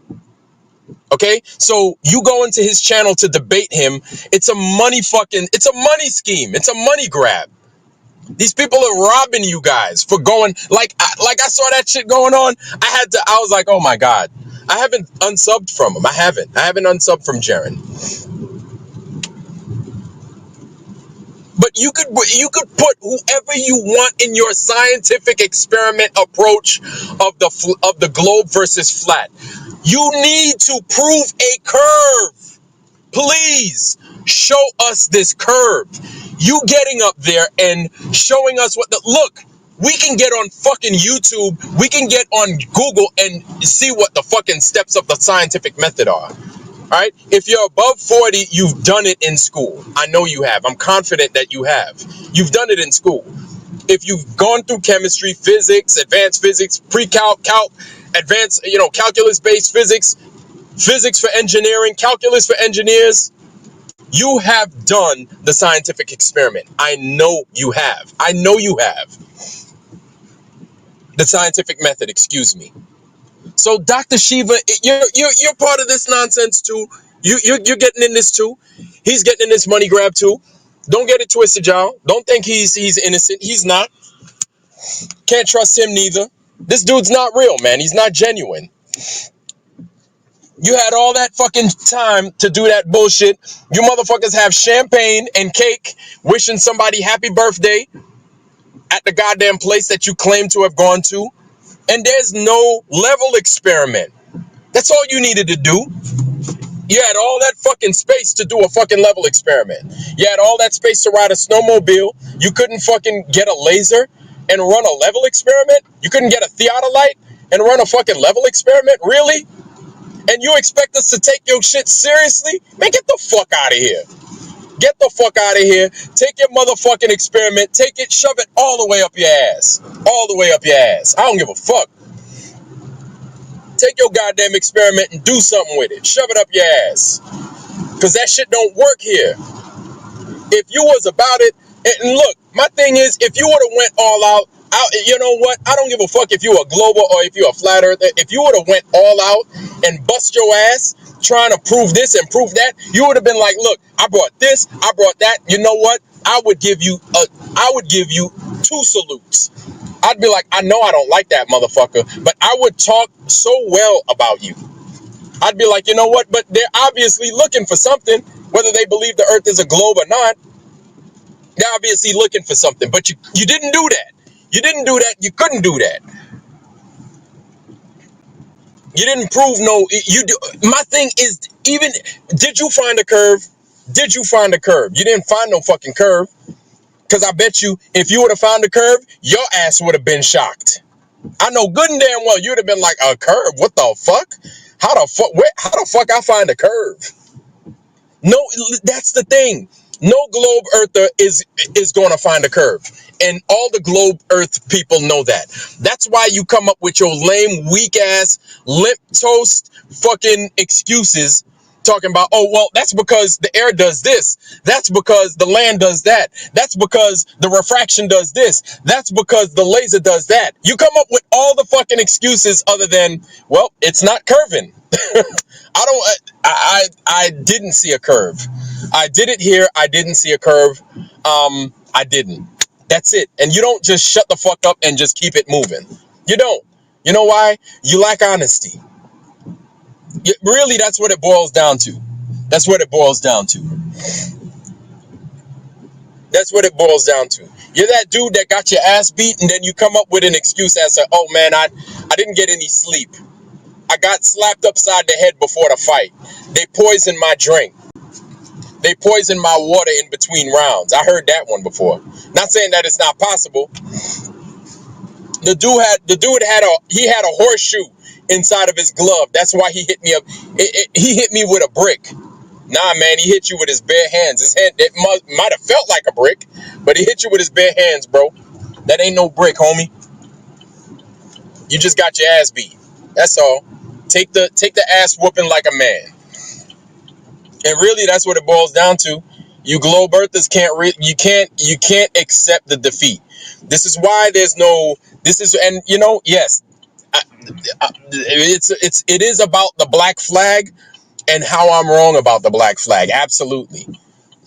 Okay, so you go into his channel to debate him. It's a money scheme. It's a money grab. These people are robbing you guys for going like I saw that shit going on. I was like, oh my God. I haven't unsubbed from him. I haven't unsubbed from Jaren. But you could put whoever you want in your scientific experiment approach of the globe versus flat. You need to prove a curve. Please show us this curve. You getting up there and showing us look. We can get on fucking YouTube. We can get on Google and see what the fucking steps of the scientific method are. All right. If you're above 40, you've done it in school. I know you have. I'm confident that you have. You've done it in school. If you've gone through chemistry, physics, advanced physics, pre-calc, advanced, calculus-based physics, physics for engineering, calculus for engineers, you have done the scientific experiment. I know you have. I know you have. The scientific method, excuse me. So Dr. Shiva, you're part of this nonsense too. You're getting in this too. He's getting in this money grab too. Don't get it twisted, y'all. Don't think he's innocent. He's not. Can't trust him neither. This dude's not real, man. He's not genuine. You had all that fucking time to do that bullshit. You motherfuckers have champagne and cake wishing somebody happy birthday at the goddamn place that you claim to have gone to. And there's no level experiment. That's all you needed to do. You had all that fucking space to do a fucking level experiment. You had all that space to ride a snowmobile. You couldn't fucking get a laser and run a level experiment? You couldn't get a theodolite and run a fucking level experiment? Really? And you expect us to take your shit seriously? Man, get the fuck out of here. Get the fuck out of here. Take your motherfucking experiment. Take it, shove it all the way up your ass. All the way up your ass. I don't give a fuck. Take your goddamn experiment and do something with it. Shove it up your ass. Because that shit don't work here. If you was about it, and look, my thing is, if you would have went all out, you know what? I don't give a fuck if you a global or if you a flat earther. If you would have went all out and bust your ass trying to prove this and prove that, you would have been like, look, I brought this, I brought that. You know what? I would give you 2 salutes. I'd be like, I know I don't like that motherfucker, but I would talk so well about you. I'd be like, you know what? But they're obviously looking for something, whether they believe the earth is a globe or not. They're obviously looking for something, but you didn't do that. You didn't do that. You couldn't do that. You didn't prove no. My thing is, even, did you find a curve? Did you find a curve? You didn't find no fucking curve. Because I bet you, if you would have found a curve, your ass would have been shocked. I know good and damn well you'd have been like, a curve? What the fuck? How the fuck I find a curve? No, that's the thing. No globe earther is going to find a curve. And all the globe earth people know that. That's why you come up with your lame, weak ass, limp toast fucking excuses talking about, oh, well, that's because the air does this. That's because the land does that. That's because the refraction does this. That's because the laser does that. You come up with all the fucking excuses other than, well, it's not curving. I didn't see a curve. I did it here. I didn't see a curve. I didn't. That's it. And you don't just shut the fuck up and just keep it moving. You don't. You know why? You lack honesty. Really, that's what it boils down to. That's what it boils down to. That's what it boils down to. You're that dude that got your ass beat, and then you come up with an excuse as to, oh man, I didn't get any sleep. I got slapped upside the head before the fight. They poisoned my drink. They poisoned my water in between rounds. I heard that one before. Not saying that it's not possible. The dude had a horseshoe inside of his glove. That's why he hit me up. He hit me with a brick. Nah, man, he hit you with his bare hands. His hand, it might have felt like a brick, but he hit you with his bare hands, bro. That ain't no brick, homie. You just got your ass beat. That's all. Take the ass whooping like a man. And really, that's what it boils down to. You globe earthers can't accept the defeat. This is why there's no. This is, and you know, yes, it is about the black flag and how I'm wrong about the black flag. Absolutely.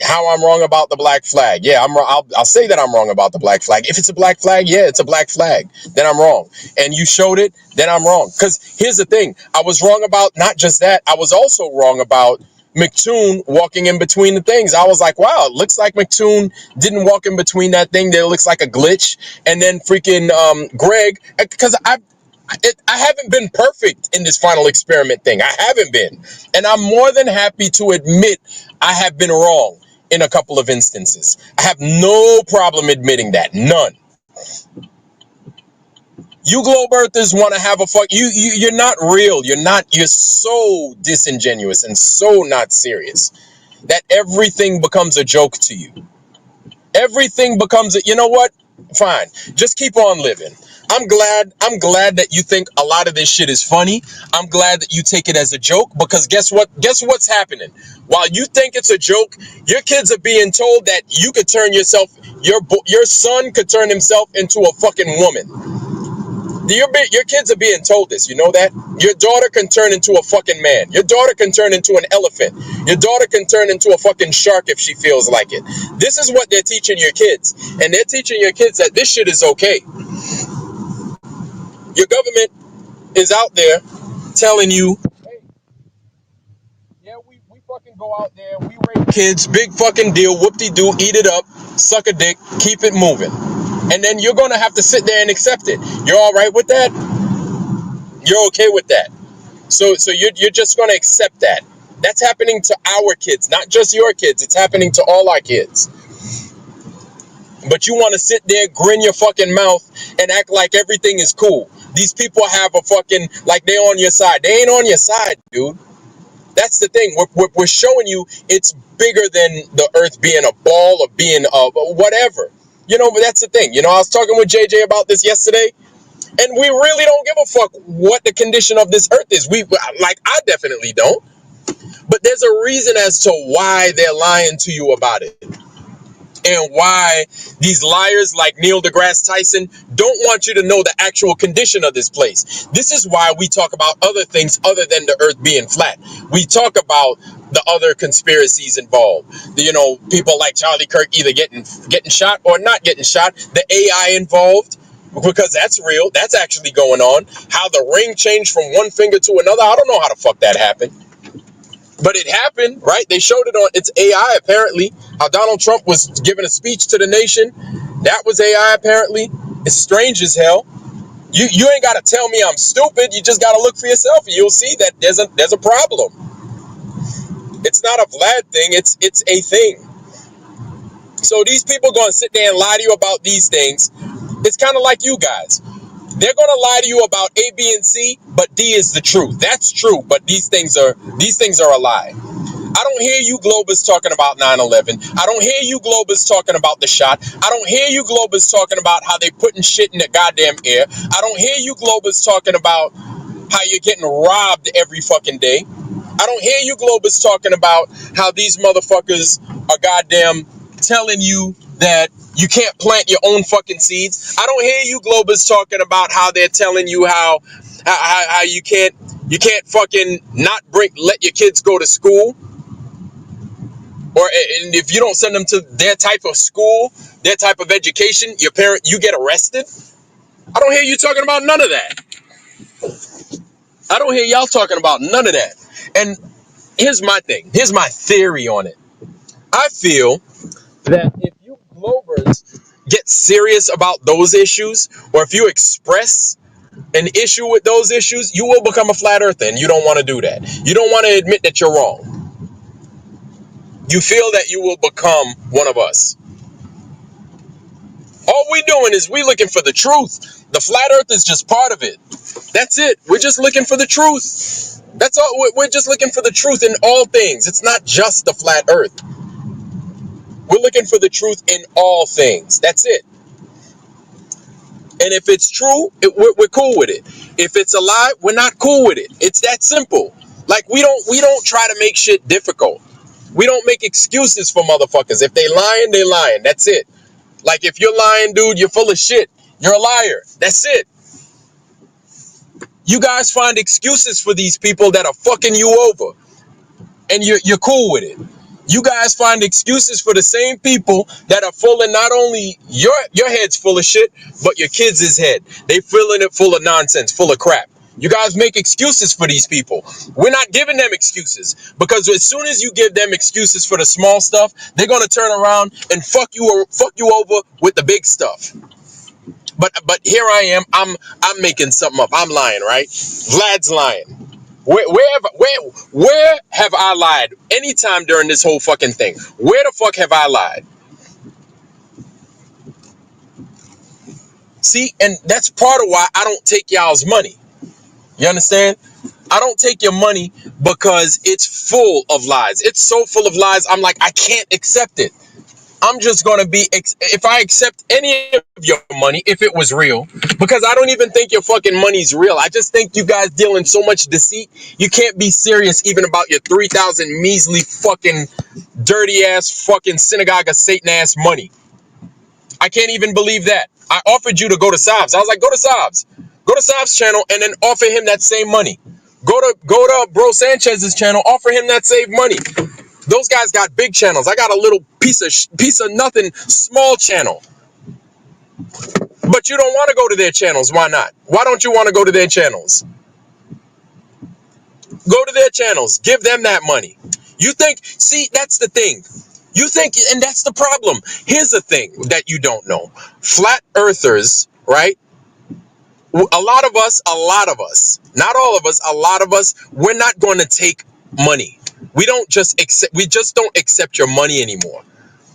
How I'm wrong about the black flag. Yeah, I'm wrong. I'll say that I'm wrong about the black flag. If it's a black flag, yeah, it's a black flag. Then I'm wrong. And you showed it, then I'm wrong. Because here's the thing. I was wrong about not just that. I was also wrong about McToon walking in between the things. I was like, wow, it looks like McToon didn't walk in between that thing. That looks like a glitch. And then freaking Greg, because I haven't been perfect in this final experiment thing. I haven't been. And I'm more than happy to admit I have been wrong in a couple of instances. I have no problem admitting that. None. You globe earthers want to have a fuck. You're not real. You're so disingenuous and so not serious that everything becomes a joke to you. Everything becomes you know what? Fine. Just keep on living. I'm glad that you think a lot of this shit is funny. I'm glad that you take it as a joke, because guess what? Guess what's happening? While you think it's a joke, your kids are being told that you could turn yourself, your son could turn himself into a fucking woman. Your kids are being told this. You know that? Your daughter can turn into a fucking man. Your daughter can turn into an elephant. Your daughter can turn into a fucking shark if she feels like it. This is what they're teaching your kids. And they're teaching your kids that this shit is okay. Your government is out there telling you, hey, yeah, we fucking go out there, we rape kids, big fucking deal, whoop-de-doo, eat it up, suck a dick, keep it moving. And then you're going to have to sit there and accept it. You're all right with that? You're okay with that? So you're just going to accept that. That's happening to our kids, not just your kids. It's happening to all our kids. But you want to sit there, grin your fucking mouth, and act like everything is cool. These people have a fucking, like they're on your side. They ain't on your side, dude. That's the thing. We're showing you it's bigger than the earth being a ball or being whatever. You know, but that's the thing. You know, I was talking with JJ about this yesterday, and we really don't give a fuck what the condition of this earth is. I definitely don't. But there's a reason as to why they're lying to you about it. And why these liars like Neil deGrasse Tyson don't want you to know the actual condition of this place. This is why we talk about other things other than the earth being flat. We talk about the other conspiracies involved. You know, people like Charlie Kirk either getting shot or not getting shot. The AI involved, because that's real. That's actually going on. How the ring changed from one finger to another. I don't know how the fuck that happened. But it happened, right? They showed it on, it's AI apparently. How Donald Trump was giving a speech to the nation. That was AI apparently. It's strange as hell. You ain't got to tell me I'm stupid. You just got to look for yourself and you'll see that there's a problem. It's not a Vlad thing. It's a thing. So these people going to sit there and lie to you about these things. It's kind of like you guys. They're going to lie to you about A, B, and C, but D is the truth. That's true, but these things are a lie. I don't hear you Globers talking about 9/11. I don't hear you Globers talking about the shot. I don't hear you Globers talking about how they putting shit in the goddamn air. I don't hear you Globers talking about how you're getting robbed every fucking day. I don't hear you Globers talking about how these motherfuckers are goddamn telling you that you can't plant your own fucking seeds. I don't hear you Globers talking about how they're telling you how you can't fucking not let your kids go to school. And if you don't send them to their type of school, their type of education, you get arrested. I don't hear you talking about none of that. I don't hear y'all talking about none of that. And here's my thing. Here's my theory on it. I feel that if you Globers get serious about those issues, or if you express an issue with those issues, you will become a flat earther, and you don't want to do that. You don't want to admit that you're wrong. You feel that you will become one of us. All we're doing is we looking for the truth. The flat earth is just part of it. That's it. We're just looking for the truth. That's all. We're just looking for the truth in all things. It's not just the flat earth. We're looking for the truth in all things. That's it. And if it's true, we're cool with it. If it's a lie, we're not cool with it. It's that simple. Like we don't try to make shit difficult. We don't make excuses for motherfuckers. If they lying, they lying. That's it. Like if you're lying, dude, you're full of shit. You're a liar. That's it. You guys find excuses for these people that are fucking you over, and you're cool with it. You guys find excuses for the same people that are full of not only your head's full of shit, but your kids' head. They filling it full of nonsense, full of crap. You guys make excuses for these people. We're not giving them excuses, because as soon as you give them excuses for the small stuff, they're gonna turn around and fuck you over with the big stuff. But here I am. I'm making something up. I'm lying, right? Vlad's lying. Where have I lied anytime during this whole fucking thing? Where the fuck have I lied? See, and that's part of why I don't take y'all's money. You understand? I don't take your money because it's full of lies. It's so full of lies. I'm like, I can't accept it. I'm just going to be, if I accept any of your money, if it was real, because I don't even think your fucking money's real. I just think you guys deal in so much deceit. You can't be serious even about your 3,000 measly fucking dirty ass fucking synagogue of Satan ass money. I can't even believe that. I offered you to go to Sabs. I was like, go to Sabs. Go to Sabs' channel and then offer him that same money. Go to Bro Sanchez's channel, offer him that same money. Those guys got big channels. I got a little piece of nothing, small channel. But you don't want to go to their channels. Why not? Why don't you want to go to their channels? Go to their channels. Give them that money. You think, see, that's the thing. You think, and that's the problem. Here's the thing that you don't know. Flat earthers, right? A lot of us, not all of us, a lot of us, we're not going to take money. We just don't accept your money anymore.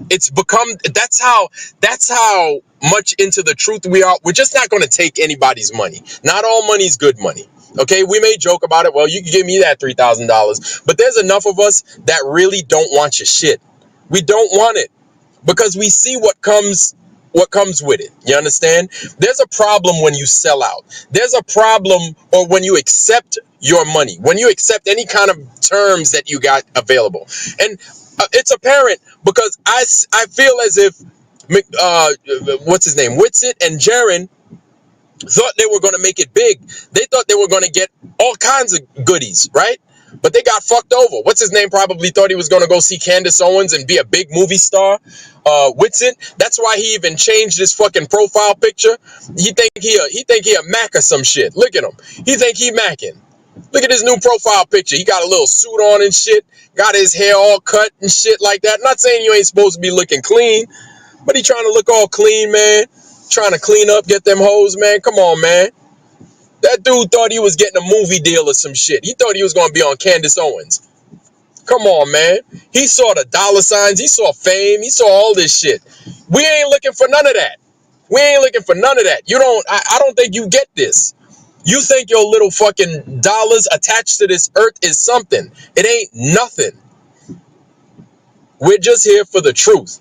It's become, that's how much into the truth we are. We're just not going to take anybody's money. Not all money's good money. Okay, we may joke about it. Well, you can give me that $3,000, but there's enough of us that really don't want your shit. We don't want it because we see what comes with it. You understand? There's a problem when you sell out. There's a problem, or when you accept your money, when you accept any kind of terms that you got available. And it's apparent because I feel as if what's his name, Whitsitt and Jaron thought they were going to make it big. They thought they were going to get all kinds of goodies, right? But they got fucked over. What's his name probably thought he was going to go see Candace Owens and be a big movie star. Whitsitt, that's why he even changed his fucking profile picture. He think he a Mac or some shit. Look at him. He think he Macking. Look at his new profile picture. He got a little suit on and shit. Got his hair all cut and shit like that. Not saying you ain't supposed to be looking clean, but he trying to look all clean, man. Trying to clean up, get them hoes, man. Come on, man. That dude thought he was getting a movie deal or some shit. He thought he was going to be on Candace Owens. Come on, man. He saw the dollar signs. He saw fame. He saw all this shit. We ain't looking for none of that. We ain't looking for none of that. I don't think you get this. You think your little fucking dollars attached to this earth is something. It ain't nothing. We're just here for the truth.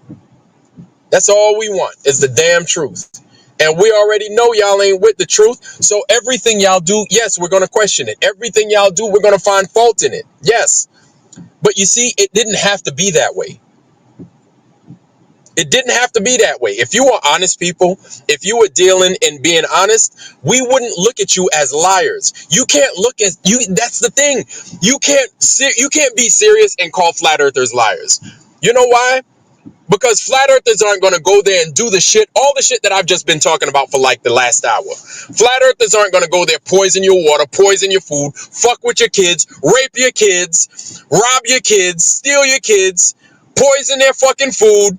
That's all we want is the damn truth. And we already know y'all ain't with the truth. So everything y'all do, yes, we're going to question it. Everything y'all do, we're going to find fault in it. Yes. But you see, it didn't have to be that way. It didn't have to be that way. If you were honest people, if you were dealing and being honest, we wouldn't look at you as liars. You can't look at you. That's the thing. You can't be serious and call flat earthers liars. You know why? Because flat earthers aren't going to go there and do all the shit that I've just been talking about for like the last hour. Flat earthers aren't going to go there, poison your water, poison your food, fuck with your kids, rape your kids, rob your kids, steal your kids, poison their fucking food,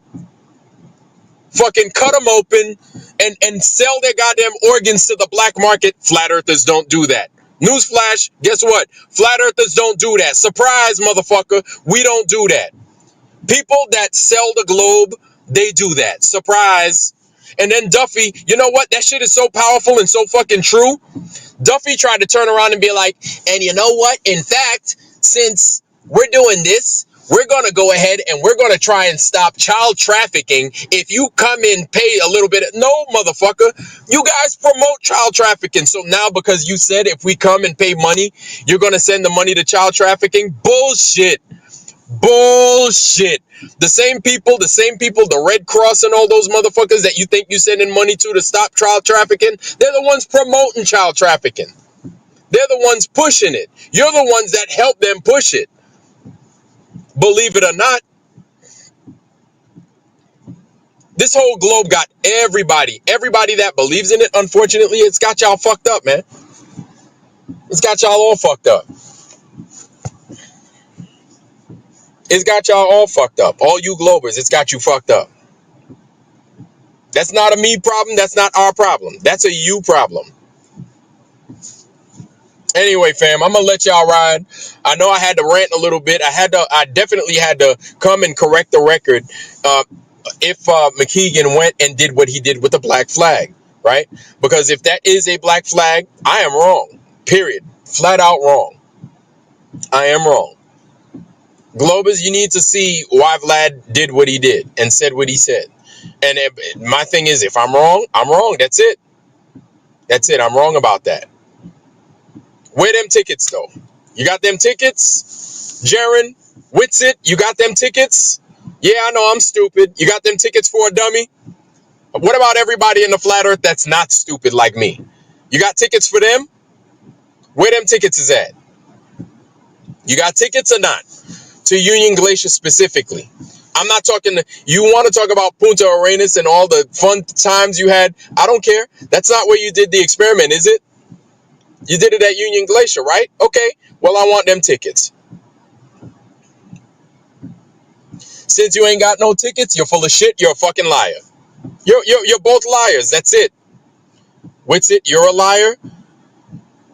fucking cut them open and sell their goddamn organs to the black market. Flat earthers don't do that. Newsflash, guess what? Flat earthers don't do that. Surprise, motherfucker. We don't do that. People that sell the globe, they do that. Surprise. And then Duffy, you know what? That shit is so powerful and so fucking true. Duffy tried to turn around and be like, and you know what? In fact, since we're doing this, we're going to go ahead and we're going to try and stop child trafficking. If you come and pay a little bit. No, motherfucker. You guys promote child trafficking. So now because you said if we come and pay money, you're going to send the money to child trafficking? Bullshit. Bullshit. The same people, the Red Cross and all those motherfuckers that you think you sending money to stop child trafficking, they're the ones promoting child trafficking. They're the ones pushing it. You're the ones that help them push it. Believe it or not, this whole globe got everybody that believes in it. Unfortunately, it's got y'all fucked up, man. It's got y'all all fucked up. It's got y'all all fucked up. All you Globers, it's got you fucked up. That's not a me problem. That's not our problem. That's a you problem. Anyway, fam, I'm gonna let y'all ride. I know I had to rant a little bit. I definitely had to come and correct the record. If McKeegan went and did what he did with the black flag, right? Because if that is a black flag, I am wrong. Period. Flat out wrong. I am wrong. Globers, you need to see why Vlad did what he did and said what he said. And my thing is, if I'm wrong, I'm wrong. That's it. That's it. I'm wrong about that. Where them tickets, though? You got them tickets? Jaron, Witsit, you got them tickets? Yeah, I know I'm stupid. You got them tickets for a dummy? What about everybody in the flat earth that's not stupid like me? You got tickets for them? Where them tickets is at? You got tickets or not? To Union Glacier specifically. I'm not talking to, you want to talk about Punta Arenas and all the fun times you had? I don't care. That's not where you did the experiment, is it? You did it at Union Glacier, right? Okay. Well, I want them tickets. Since you ain't got no tickets, you're full of shit. You're a fucking liar. You're both liars. That's it. What's it? You're a liar.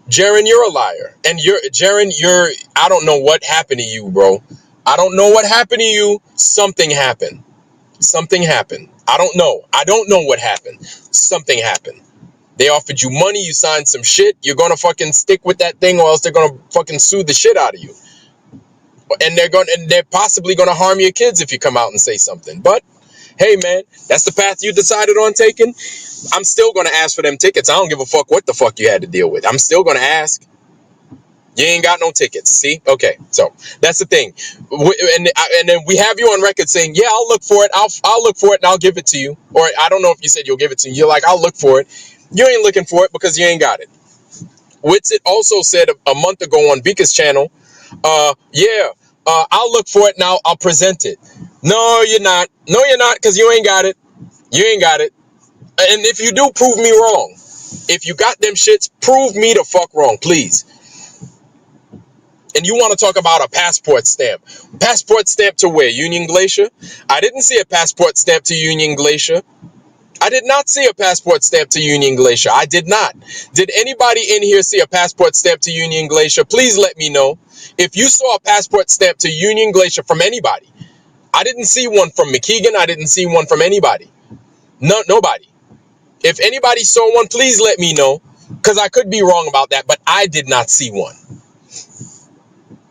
Jaron, you're a liar. And I don't know what happened to you, bro. I don't know what happened to you. Something happened. Something happened. I don't know. I don't know what happened. Something happened. They offered you money. You signed some shit. You're going to fucking stick with that thing or else they're going to fucking sue the shit out of you. And they're possibly going to harm your kids if you come out and say something. But hey, man, that's the path you decided on taking. I'm still going to ask for them tickets. I don't give a fuck what the fuck you had to deal with. I'm still going to ask. You ain't got no tickets. See? Okay. So that's the thing. And then we have you on record saying, yeah, I'll look for it. I'll look for it and I'll give it to you. Or I don't know if you said you'll give it to me. You're like, I'll look for it. You ain't looking for it because you ain't got it. Witsit also said a month ago on Beaker's channel, I'll look for it now. I'll present it. No, you're not. No, you're not, because you ain't got it. You ain't got it. And if you do, prove me wrong. If you got them shits, prove me the fuck wrong, please. And you want to talk about a passport stamp. Passport stamp to where? Union Glacier? I didn't see a passport stamp to Union Glacier. I did not see a passport stamp to Union Glacier. I did not. Did anybody in here see a passport stamp to Union Glacier? Please let me know. If you saw a passport stamp to Union Glacier from anybody. I didn't see one from McKeegan. I didn't see one from anybody. Nobody. If anybody saw one, please let me know. Because I could be wrong about that, but I did not see one.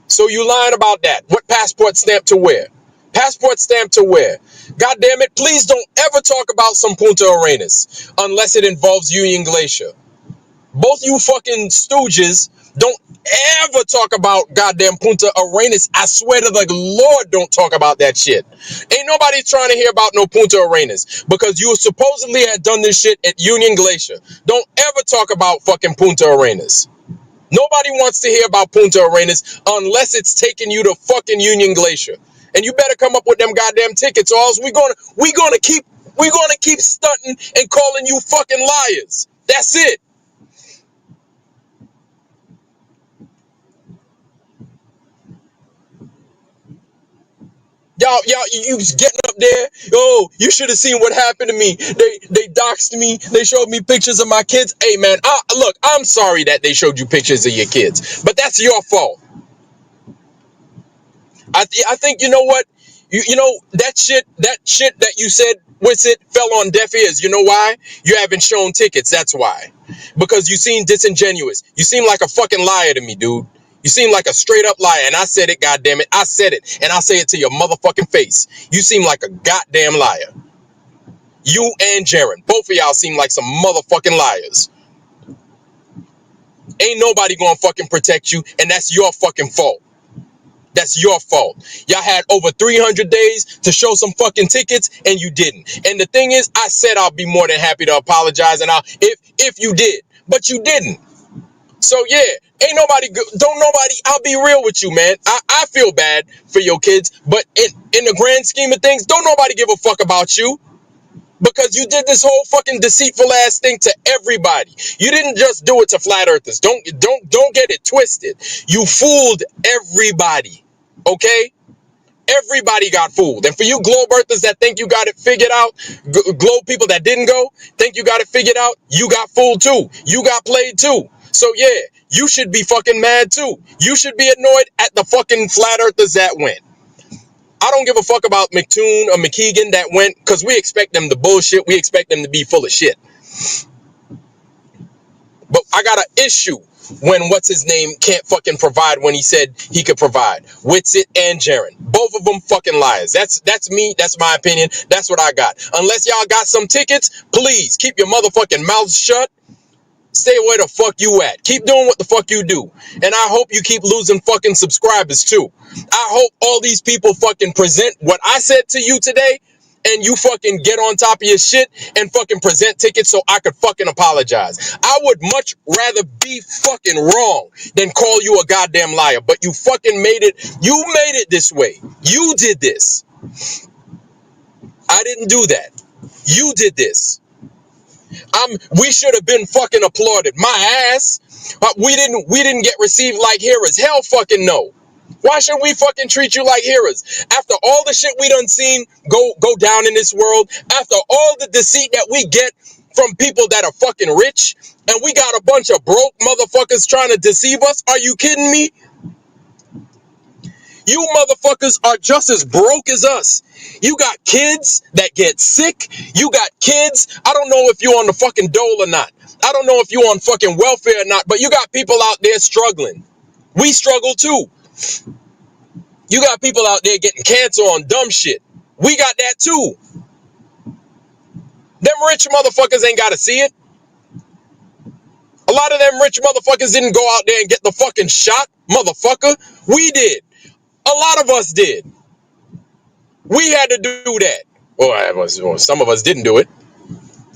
So you lying about that. What passport stamp to where? Passport stamp to where? God damn it, please don't ever talk about some Punta Arenas unless it involves Union Glacier. Both you fucking stooges don't ever talk about goddamn Punta Arenas. I swear to the Lord, don't talk about that shit. Ain't nobody trying to hear about no Punta Arenas because you supposedly had done this shit at Union Glacier. Don't ever talk about fucking Punta Arenas. Nobody wants to hear about Punta Arenas unless it's taking you to fucking Union Glacier. And you better come up with them goddamn tickets, or else we gonna keep stunting and calling you fucking liars. That's it. Y'all, you getting up there? Oh, you should have seen what happened to me. They doxed me. They showed me pictures of my kids. Hey, man, look, I'm sorry that they showed you pictures of your kids, but that's your fault. I think, you know what? You know, that shit that you said, Witsit, fell on deaf ears. You know why? You haven't shown tickets. That's why. Because you seem disingenuous. You seem like a fucking liar to me, dude. You seem like a straight up liar. And I said it, goddammit. I said it. And I'll say it to your motherfucking face. You seem like a goddamn liar. You and Jaron. Both of y'all seem like some motherfucking liars. Ain't nobody gonna fucking protect you. And that's your fucking fault. That's your fault. Y'all had over 300 days to show some fucking tickets and you didn't. And the thing is, I said I'll be more than happy to apologize and if you did, but you didn't. So yeah, I'll be real with you, man. I feel bad for your kids, but in the grand scheme of things, don't nobody give a fuck about you. Because you did this whole fucking deceitful ass thing to everybody. You didn't just do it to flat earthers. Don't get it twisted. You fooled everybody. Okay? Everybody got fooled. And for you globe earthers that think you got it figured out, globe people that didn't go, think you got it figured out, you got fooled too. You got played too. So yeah, you should be fucking mad too. You should be annoyed at the fucking flat earthers that went. I don't give a fuck about McToon or McKeegan that went, because we expect them to bullshit. We expect them to be full of shit. But I got an issue when what's his name can't fucking provide when he said he could provide. Witsit and Jaren. Both of them fucking liars. That's me. That's my opinion. That's what I got. Unless y'all got some tickets, please keep your motherfucking mouths shut. Stay where the fuck you at. Keep doing what the fuck you do. And I hope you keep losing fucking subscribers too. I hope all these people fucking present what I said to you today, and you fucking get on top of your shit and fucking present tickets so I could fucking apologize. I would much rather be fucking wrong than call you a goddamn liar. But you fucking made it. You made it this way. You did this. I didn't do that. You did this. We should have been fucking applauded. My ass. We didn't get received like heroes. Hell fucking no. Why should we fucking treat you like heroes? After all the shit we done seen go down in this world, after all the deceit that we get from people that are fucking rich, and we got a bunch of broke motherfuckers trying to deceive us, are you kidding me? You motherfuckers are just as broke as us. You got kids that get sick. You got kids. I don't know if you're on the fucking dole or not. I don't know if you're on fucking welfare or not, but you got people out there struggling. We struggle too. You got people out there getting cancer on dumb shit. We got that too. Them rich motherfuckers ain't gotta see it. A lot of them rich motherfuckers didn't go out there and get the fucking shot, motherfucker. We did. A lot of us did. We had to do that. Well, some of us didn't do it.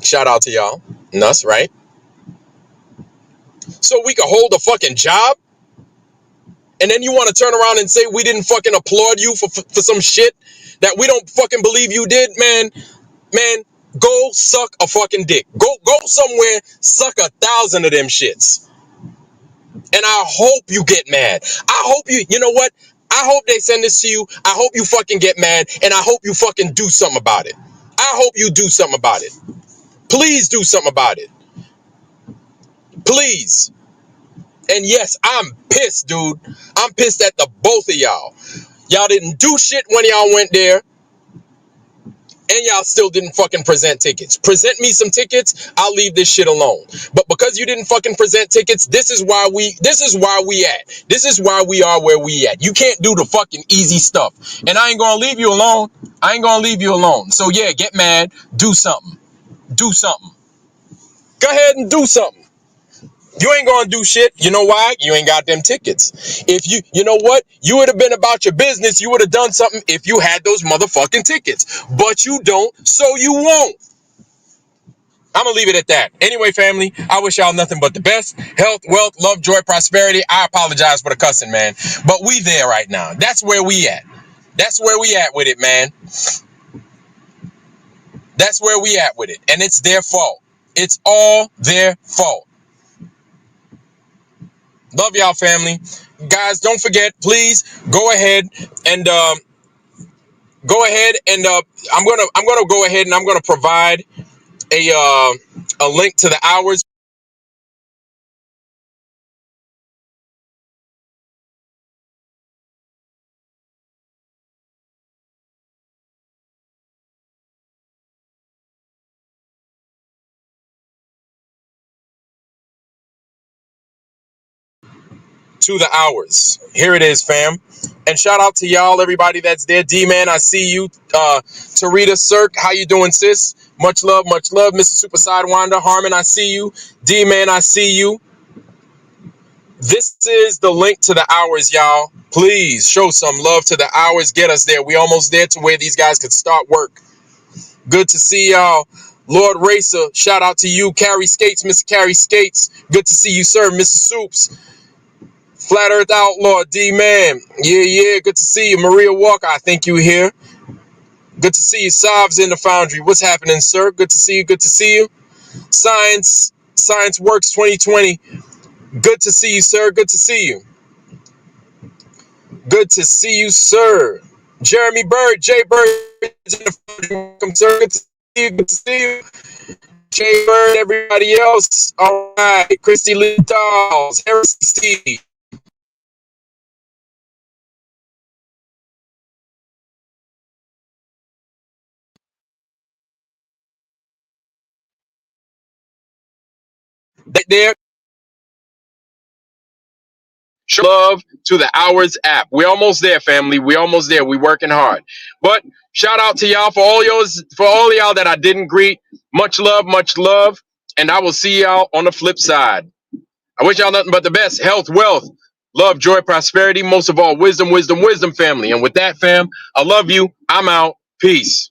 Shout out to y'all. And us, right? So we could hold a fucking job? And then you want to turn around and say we didn't fucking applaud you for some shit that we don't fucking believe you did? Man, go suck a fucking dick. Go somewhere, suck 1,000 of them shits. And I hope you get mad. I hope you know what? I hope they send this to you. I hope you fucking get mad, and I hope you fucking do something about it. I hope you do something about it. Please do something about it. Please. And yes, I'm pissed, dude. I'm pissed at the both of y'all. Y'all didn't do shit when y'all went there. And y'all still didn't fucking present tickets. Present me some tickets, I'll leave this shit alone. But because you didn't fucking present tickets, this is why we at. This is why we are where we at. You can't do the fucking easy stuff. And I ain't gonna leave you alone. I ain't gonna leave you alone. So yeah, get mad, do something. Do something. Go ahead and do something. You ain't gonna do shit. You know why? You ain't got them tickets. If you know what? You would have been about your business. You would have done something if you had those motherfucking tickets. But you don't, so you won't. I'm gonna leave it at that. Anyway, family, I wish y'all nothing but the best. Health, wealth, love, joy, prosperity. I apologize for the cussing, man. But we there right now. That's where we at. That's where we at with it, man. That's where we at with it. And it's their fault. It's all their fault. Love y'all, family. Guys, don't forget, please go ahead and I'm gonna go ahead and I'm gonna provide a link to the hours to the hours. Here it is, fam. And shout out to y'all, everybody that's there. D-Man, I see you. Tarita Cirque, how you doing, sis? Much love, Mr. Super Sidewinder. Harmon, I see you. D-Man, I see you. This is the link to the hours, y'all. Please show some love to the hours. Get us there. We almost there to where these guys could start work. Good to see y'all. Lord Racer, shout out to you. Carrie Skates, Mr. Carrie Skates. Good to see you, sir. Mr. Soups. Flat Earth Outlaw, D-Man. Yeah, good to see you. Maria Walker, I think you here. Good to see you. Sobs in the Foundry. What's happening, sir? Good to see you. Good to see you. Science Works 2020. Good to see you, sir. Good to see you. Good to see you, sir. Jeremy Bird, Jay Bird is in the Foundry. Welcome, sir. Good to see you. Good to see you. Jay Bird, everybody else. All right. Christy Lee Dolls, Harris C. There. Show love to the Hours app. We're almost there, family. We're almost there. We're working hard. But shout out to y'all for all y'all that I didn't greet. Much love, and I will see y'all on the flip side. I wish y'all nothing but the best. Health, wealth, love, joy, prosperity, most of all, wisdom, family. And with that, fam, I love you. I'm out. Peace.